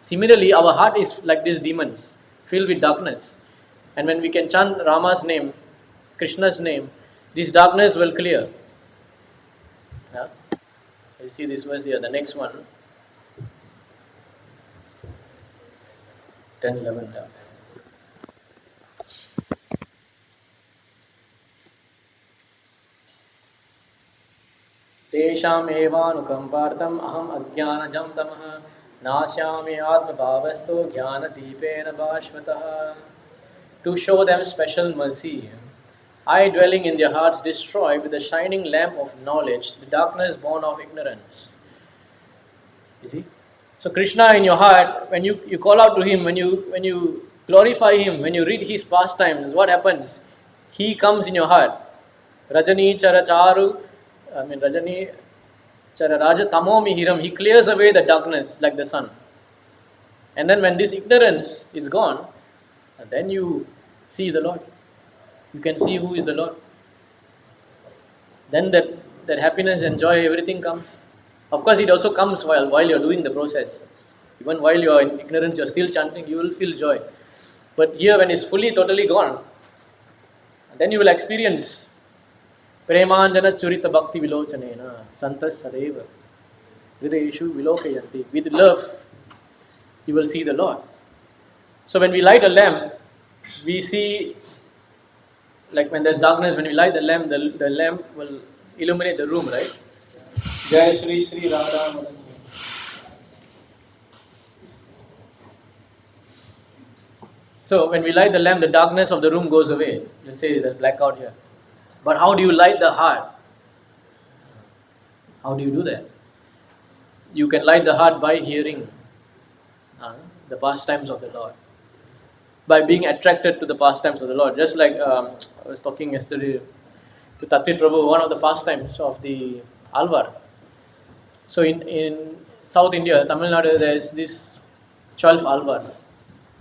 Similarly, our heart is like these demons, filled with darkness. And when we can chant Rama's name, Krishna's name, this darkness will clear. Yeah? You see this verse here, the next one. 10, 11. Yeah. Tesham evanukampartam aham ajnanajam tamah Nāsyāmi ātma bhavasto jnana deepena bhashvatah. To show them special mercy, I dwelling in their hearts destroy with the shining lamp of knowledge the darkness born of ignorance. You see? So Krishna in your heart, when you call out to him, when you glorify him, when you read his pastimes, what happens? He comes in your heart. Rajani Chara Raja Tamo Mihiram, he clears away the darkness like the sun. And then when this ignorance is gone, then you see the Lord. You can see who is the Lord. Then that happiness and joy, everything comes. Of course, it also comes while you're doing the process. Even while you're in ignorance, you're still chanting, you will feel joy. But here, when it's fully, totally gone, then you will experience Premanjana Churita Bhakti Vilochanena Santas Sadeva Hridayeshu Vilokayanti. With love, you will see the Lord. So when we light a lamp, we see, like when there's darkness, when we light the lamp will illuminate the room, right? Jai Shri Shri Radha Madan. So when we light the lamp, the darkness of the room goes away. Let's say the blackout here. But how do you light the heart? How do you do that? You can light the heart by hearing the pastimes of the Lord, by being attracted to the pastimes of the Lord. Just like I was talking yesterday to Tatvit Prabhu, one of the pastimes of the Alvar. So in South India, Tamil Nadu, there is this 12 Alvars.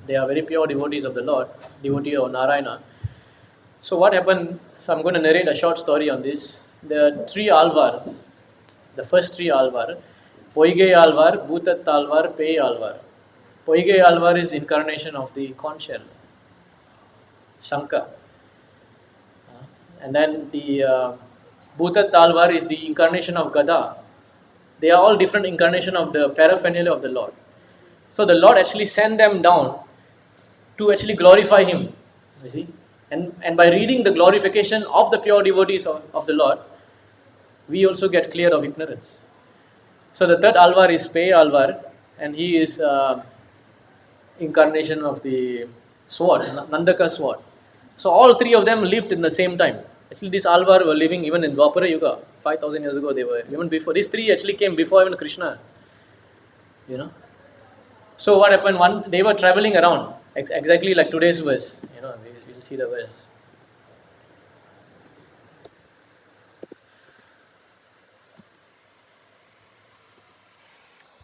They are very pure devotees of the Lord, devotee of Narayana. So what happened, so I'm going to narrate a short story on this. There are 3 Alvars. The first 3 Alvar, Poige Alvar, Bhutat Alvar, Pei Alvar. Poige Alvar is incarnation of the conch shell, Shankha. And then the Bhutat Alvar is the incarnation of Gada. They are all different incarnation of the paraphernalia of the Lord. So the Lord actually sent them down to actually glorify Him. You see? And by reading the glorification of the pure devotees of the Lord, we also get clear of ignorance. So the third Alvar is Pei Alvar, and he is incarnation of the sword, Nandaka sword. So all 3 of them lived in the same time. Actually, this Alvar were living even in Dwapara Yuga, 5,000 years ago they were, even before. These 3 actually came before even Krishna. You know. So what happened, they were traveling around, exactly like today's verse. You know, we'll see the verse.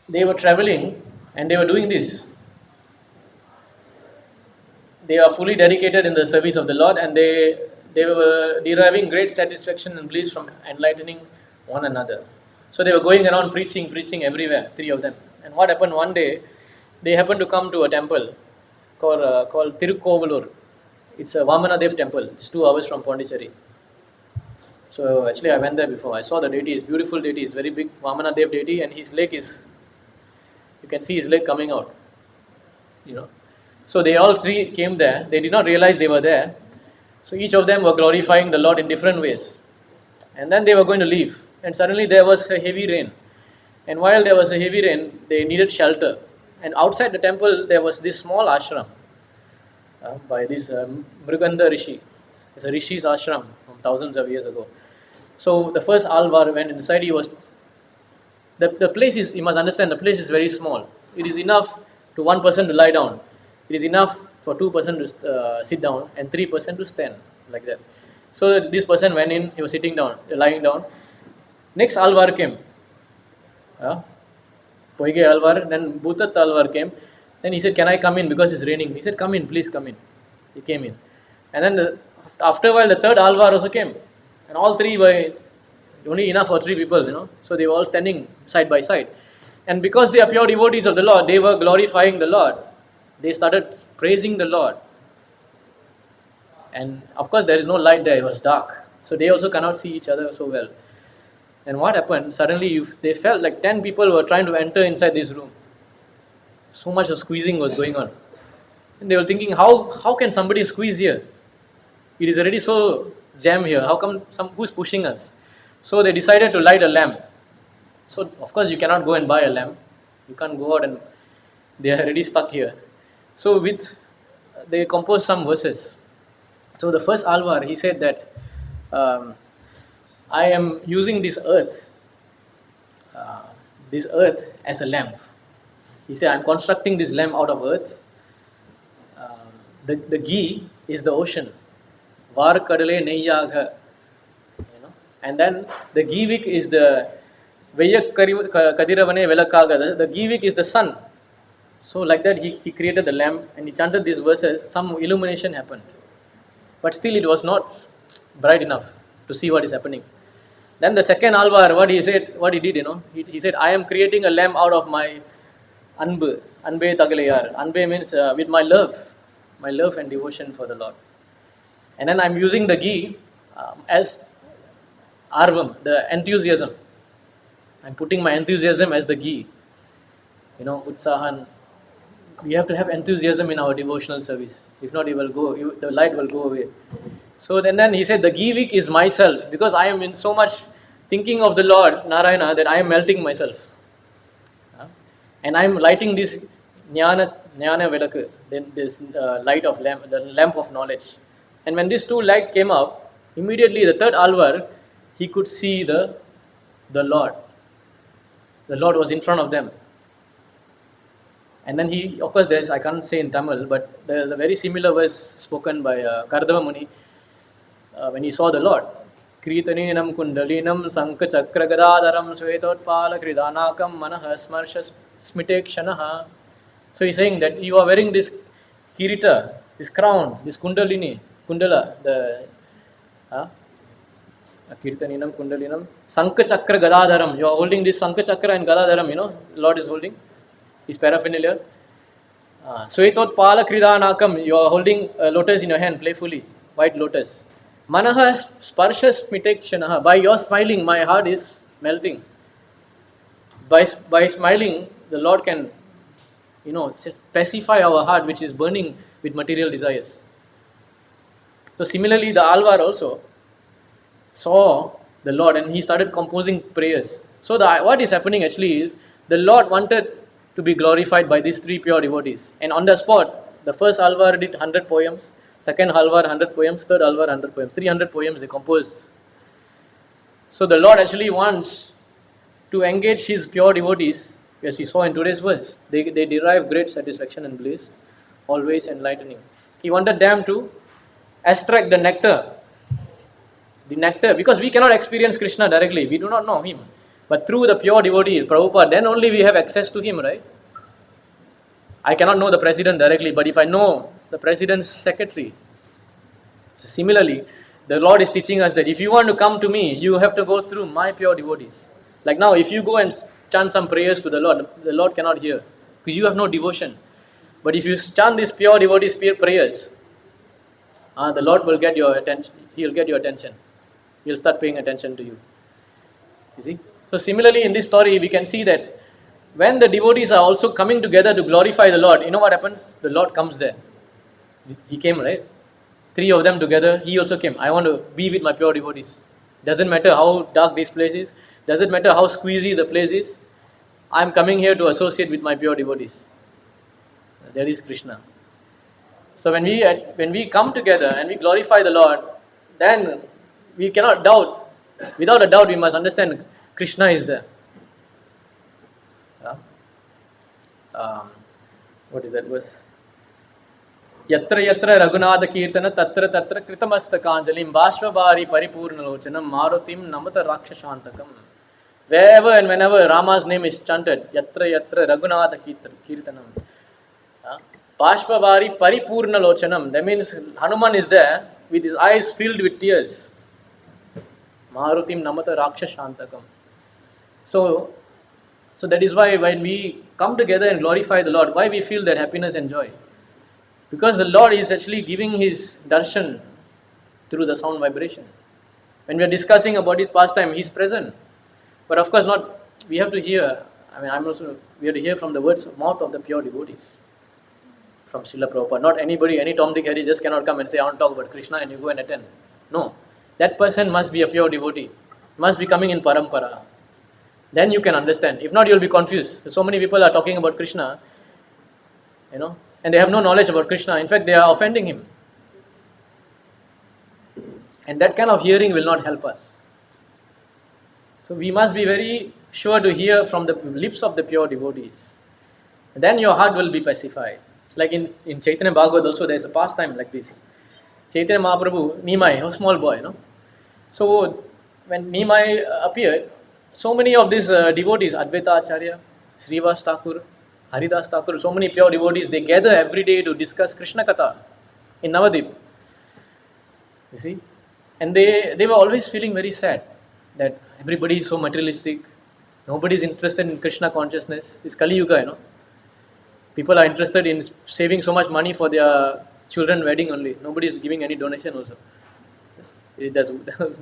They were traveling and they were doing this. They are fully dedicated in the service of the Lord, and they were deriving great satisfaction and bliss from enlightening one another. So they were going around preaching everywhere, 3 of them. And what happened one day, they happened to come to a temple called Tirukovalur. It's a Vamanadev temple. It's 2 hours from Pondicherry. So actually I went there before. I saw the deity. It's beautiful deity. It's very big Vamanadev deity, and his leg is, you can see his leg coming out. You know. So they all 3 came there. They did not realize they were there. So each of them were glorifying the Lord in different ways. And then they were going to leave. And suddenly there was a heavy rain. And while there was a heavy rain, they needed shelter. And outside the temple, there was this small ashram by this Mruganda Rishi. It's a Rishi's ashram from thousands of years ago. So the first Alvar went inside. He was, the place is, you must understand, the place is very small. It is enough to 1 person to lie down. It is enough for 2 person to sit down and 3 person to stand, like that. So this person went in, he was sitting down, lying down. Next Alvar came. Poige Alvar, then Bhutat Alvar came. Then he said, "Can I come in because it's raining?" He said, "Come in, please come in." He came in. And then after a while, the third Alvar also came. And all 3 were only enough for 3 people, you know. So they were all standing side by side. And because they are pure devotees of the Lord, they were glorifying the Lord. They started praising the Lord. And of course, there is no light there. It was dark. So they also cannot see each other so well. And what happened? Suddenly, they felt like 10 people were trying to enter inside this room. So much of squeezing was going on. And they were thinking, how can somebody squeeze here? It is already so jam here. How come who's pushing us? So they decided to light a lamp. So of course, you cannot go and buy a lamp. You can't go out, and they are already stuck here. So they composed some verses. So the first Alvar, he said that I am using this earth as a lamp. He said, I'm constructing this lamp out of earth. The ghee is the ocean. Var kadale neyyaga. And then the ghee wick is the Veyak kadiravane velakaga. The ghee wick is the sun. So like that, he created the lamp and he chanted these verses. Some illumination happened. but still it was not bright enough to see what is happening. Then the second Alvar, what he did, he said, I am creating a lamp out of my anbe tagalayar. Anbe means with my love and devotion for the Lord. And then I'm using the ghee as arvam, the enthusiasm. I'm putting my enthusiasm as the ghee. Utsahan. We have to have enthusiasm in our devotional service. If not, the light will go away. So then he said, the ghee wick is myself, because I am in so much thinking of the Lord, Narayana, that I am melting myself. And I am lighting this jnana vedaku, then this light of lamp, the lamp of knowledge. And when these two light came up, immediately the third Alvar, he could see the Lord. The Lord was in front of them. And then of course, I can't say in Tamil, but there's a very similar verse spoken by Kardava Muni when he saw the Lord. Kritaninam kundalinam sanka chakra gadadaram svetotpala kridanakam manaha smarsha smitekshanaha. So he's saying that you are wearing this kirita, this crown, this kundala, Kirtaninam kundalinam sanka chakra gadadaram. You are holding this sanka chakra and gadadaram, Lord is holding. Is paraphernalia. Svetotpala kridanakam, you are holding a lotus in your hand playfully, white lotus. Manaha sparshas mitekshanaha, by your smiling, my heart is melting. By smiling, the Lord can, pacify our heart, which is burning with material desires. So similarly, the Alvar also saw the Lord and he started composing prayers. So what is happening actually is, the Lord wanted to be glorified by these three pure devotees. And on the spot, the first Alvar did 100 poems, second Alvar 100 poems, third Alvar 100 poems, 300 poems they composed. So the Lord actually wants to engage his pure devotees, as we saw in today's verse. They derive great satisfaction and bliss, always enlightening. He wanted them to extract the nectar, because we cannot experience Krishna directly, we do not know him. But through the pure devotee, Prabhupada, then only we have access to him, right? I cannot know the president directly, but if I know the president's secretary, similarly, the Lord is teaching us that if you want to come to me, you have to go through my pure devotees. Like now, if you go and chant some prayers to the Lord cannot hear, because you have no devotion. But if you chant these pure devotees' prayers, the Lord will get your attention. He will get your attention. He will start paying attention to you. You see? So similarly, in this story, we can see that when the devotees are also coming together to glorify the Lord, you know what happens? The Lord comes there. He came, right? Three of them together, he also came. I want to be with my pure devotees. Doesn't matter how dark this place is. Doesn't matter how squeezy the place is. I'm coming here to associate with my pure devotees. There is Krishna. So when we come together and we glorify the Lord, then we cannot doubt. Without a doubt, we must understand Krishna is there. What is that verse? Yatra yatra Raghunatha Kirtana tatra tatra kritamastakaanjalim bhashvavari paripurnalochanam marutim namata rakshashantakam. Wherever and whenever Rama's name is chanted, yatra yatra Raghunatha Kirtanam, bhashvavari paripurnalochanam, that means Hanuman is there with his eyes filled with tears. Marutim namata rakshashantakam. So that is why when we come together and glorify the Lord, why we feel that happiness and joy? Because the Lord is actually giving his darshan through the sound vibration. When we are discussing about his pastime, he is present. But of course not, we have to hear, we have to hear from the mouth of the pure devotees. From Srila Prabhupada. Not anybody, any Tom, Dick, Harry just cannot come and say, I want to talk about Krishna and you go and attend. No. That person must be a pure devotee. Must be coming in parampara. Then you can understand. If not, you will be confused. So many people are talking about Krishna, and they have no knowledge about Krishna. In fact, they are offending him. And that kind of hearing will not help us. So we must be very sure to hear from the lips of the pure devotees. Then your heart will be pacified. It's like in Chaitanya Bhagavad also, there is a pastime like this. Chaitanya Mahaprabhu, Nimai, a small boy, So when Nimai appeared, so many of these devotees, Advaita Acharya, Srivas Thakur, Haridas Thakur, so many pure devotees, they gather every day to discuss Krishna Katha in Navadip. You see? And they were always feeling very sad that everybody is so materialistic. Nobody is interested in Krishna consciousness. It's Kali Yuga, People are interested in saving so much money for their children wedding only. Nobody is giving any donation also. It does,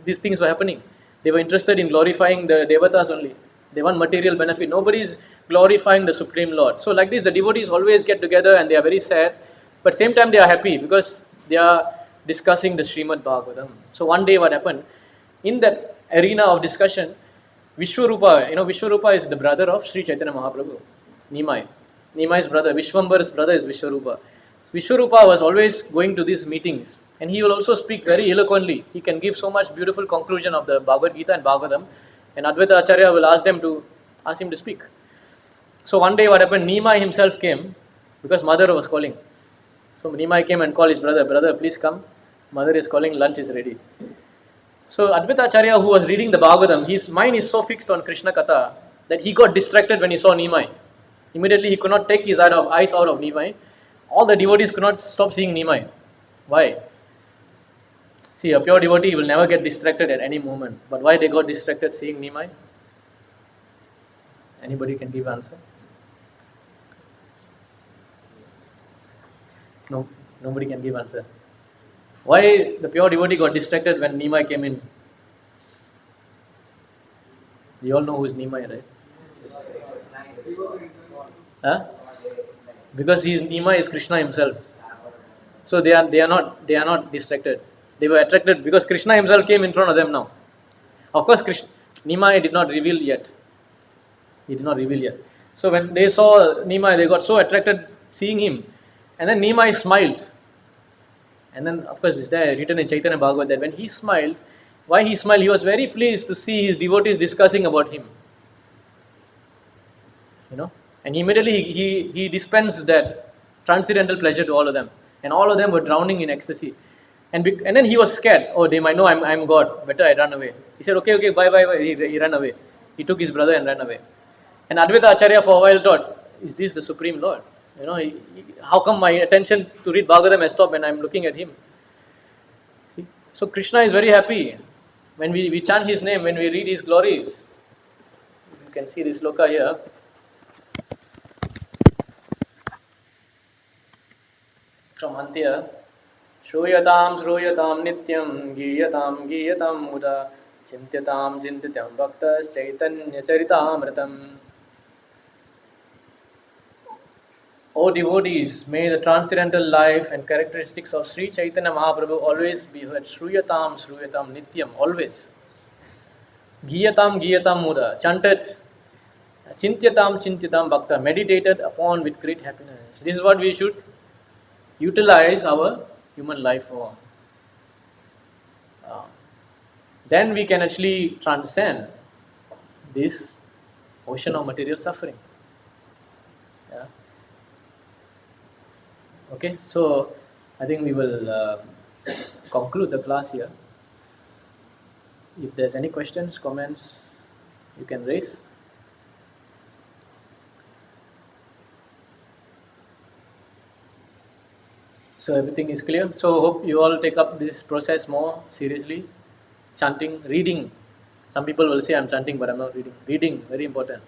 these things were happening. They were interested in glorifying the devatas only. They want material benefit. Nobody is glorifying the Supreme Lord. So like this, the devotees always get together and they are very sad. But same time they are happy because they are discussing the Srimad Bhagavatam. So one day what happened, in that arena of discussion, Vishwarupa, Vishwarupa is the brother of Sri Chaitanya Mahaprabhu, Nimai. Nimai's brother, Vishwambar's brother is Vishwarupa. Vishwarupa was always going to these meetings and he will also speak very eloquently. He can give so much beautiful conclusion of the Bhagavad Gita and Bhagavatam, and Advaita Acharya will ask him to speak. So one day what happened, Nimai himself came because mother was calling. So Nimai came and called his brother, please come. Mother is calling, lunch is ready. So Advaita Acharya, who was reading the Bhagavatam, his mind is so fixed on Krishna Katha that he got distracted when he saw Nimai. Immediately he could not take his eyes out of Nimai. All the devotees could not stop seeing Nimai. Why? See, a pure devotee will never get distracted at any moment. But why they got distracted seeing Nimai? Anybody can give answer? No, nobody can give answer. Why the pure devotee got distracted when Nimai came in? You all know who is Nimai, right? Huh? Because Nimai is Krishna himself. So they are not distracted. They were attracted because Krishna himself came in front of them now. Of course, Nimai did not reveal yet. He did not reveal yet. So when they saw Nimai, they got so attracted seeing him. And then Nimai smiled. And then, of course, it's there written in Chaitanya Bhagavad that when he smiled, why he smiled? He was very pleased to see his devotees discussing about him. And immediately he dispensed that transcendental pleasure to all of them. And all of them were drowning in ecstasy. And then he was scared. Oh, they might know I'm God. Better I run away. He said, okay, bye. He ran away. He took his brother and ran away. And Advaita Acharya for a while thought, is this the Supreme Lord? How come my attention to read Bhagavatam has stopped when I'm looking at him? See? So Krishna is very happy when we chant his name, when we read his glories. You can see this sloka here. From Antya, Shruyatam Nityam Giyatam Muda Chintatam Bhaktas Chaitanya Charitamritam. O devotees, may the transcendental life and characteristics of Sri Chaitanya Mahaprabhu always be heard. Shruyatam Nityam, always. Giyatam Muda, chanted. Chintatam Bhakta, meditated upon with great happiness. This is what we should utilize our human life for. Then we can actually transcend this ocean of material suffering. Yeah. Okay, so I think we will conclude the class here. If there's any questions, comments, you can raise. So everything is clear. So hope you all take up this process more seriously. Chanting, reading. Some people will say I'm chanting but I'm not reading. Reading, very important.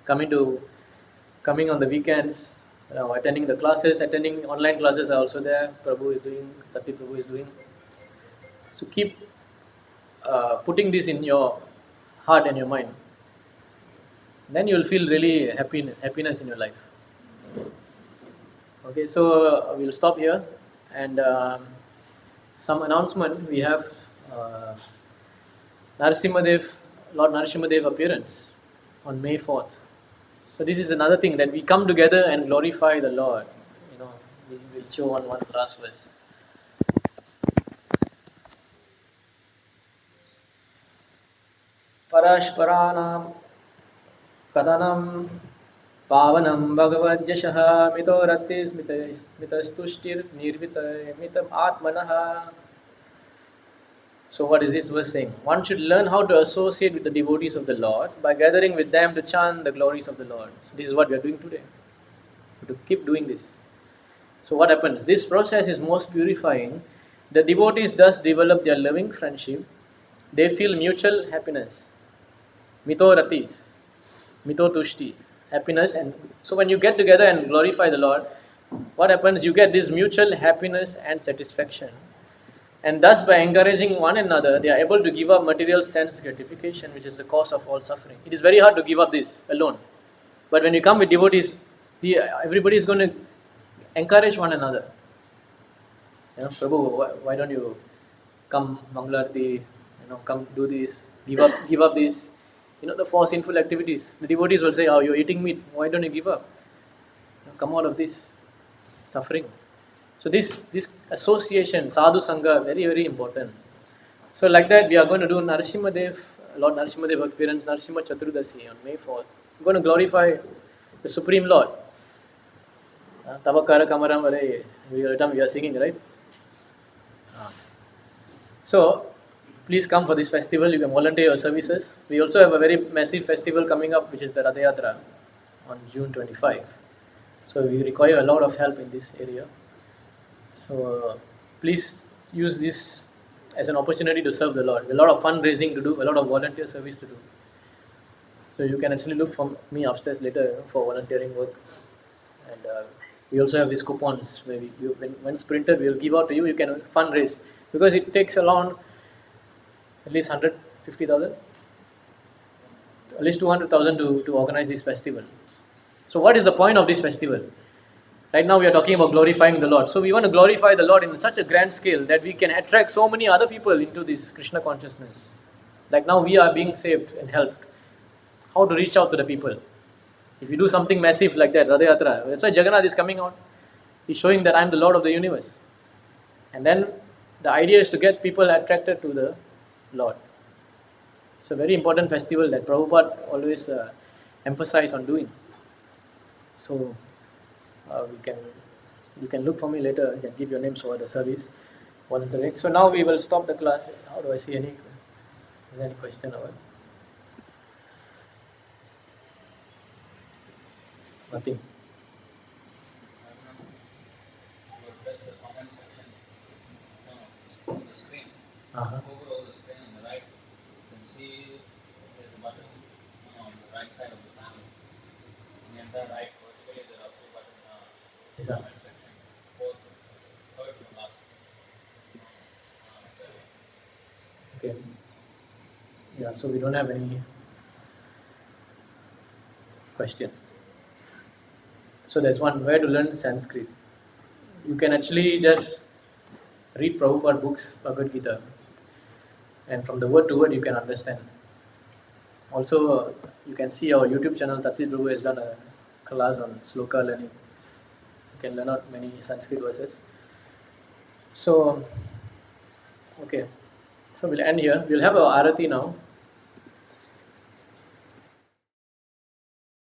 Coming on the weekends, attending the classes, attending online classes are also there. Prabhu is doing, Tati Prabhu is doing. So keep putting this in your heart and your mind. Then you will feel really happiness in your life. Okay, so we'll stop here, and some announcement. We have Lord Narasimhadev appearance on May 4th. So this is another thing that we come together and glorify the Lord. We will show on one last verse. Parashparanam Kadanam Pavanam Bhagavad Yashaha Mito Rattis Mitastushtir Nirvita Mitam Atmanaha. So what is this verse saying? One should learn how to associate with the devotees of the Lord by gathering with them to chant the glories of the Lord. So this is what we are doing today. To keep doing this. So what happens? This process is most purifying The devotees thus develop their loving friendship. They feel mutual happiness. Mito ratis, mito tushti, happiness. And so when you get together and glorify the Lord, what happens? You get this mutual happiness and satisfaction. And thus, by encouraging one another, they are able to give up material sense gratification, which is the cause of all suffering. It is very hard to give up this alone. But when you come with devotees, everybody is going to encourage one another. Prabhu, why don't you come Mangalarti, come do this, give up this, the four sinful activities. The devotees will say, oh, you're eating meat, why don't you give up? Come out of this suffering. So this association, sadhu sangha, very, very important. So like that, we are going to do Lord Narasimhadev appearance, Narasimha Chaturdasi on May 4th. We're going to glorify the Supreme Lord. Tavakara Kamaram Vare, we are singing, right? So, please come for this festival. You can volunteer your services. We also have a very massive festival coming up, which is the Ratha Yatra on June 25. So, we require a lot of help in this area. So, please use this as an opportunity to serve the Lord. A lot of fundraising to do, a lot of volunteer service to do. So, you can actually look for me upstairs later for volunteering work. And we also have these coupons where when printed, we will give out to you. You can fundraise. Because it takes around at least 150,000, at least 200,000 to organize this festival. So what is the point of this festival? Right now we are talking about glorifying the Lord. So we want to glorify the Lord in such a grand scale that we can attract so many other people into this Krishna consciousness. Like now we are being saved and helped. How to reach out to the people? If you do something massive like that, Ratha Yatra, that's why Jagannath is coming out. He's showing that I am the Lord of the universe. And then the idea is to get people attracted to the Lord. It's a very important festival that Prabhupada always emphasized on doing. So you can look for me later. You can give your names for the service volunteering. So now we will stop the class. How do I see any question or what? Nothing. Uh-huh. Over the screen on the right, you can see there's a button on the right side of the panel. In the entire right vertically, there are two buttons in the comment section. Third from last. Okay. Yeah, so we don't have any questions. So there's one, where to learn Sanskrit. You can actually just read Prabhupada books, Bhagavad Gita. And from the word to word you can understand. Also, you can see our YouTube channel, Tatit Prabhu has done a class on sloka learning. You can learn out many Sanskrit verses. So, okay. So we'll end here. We'll have our Arati now.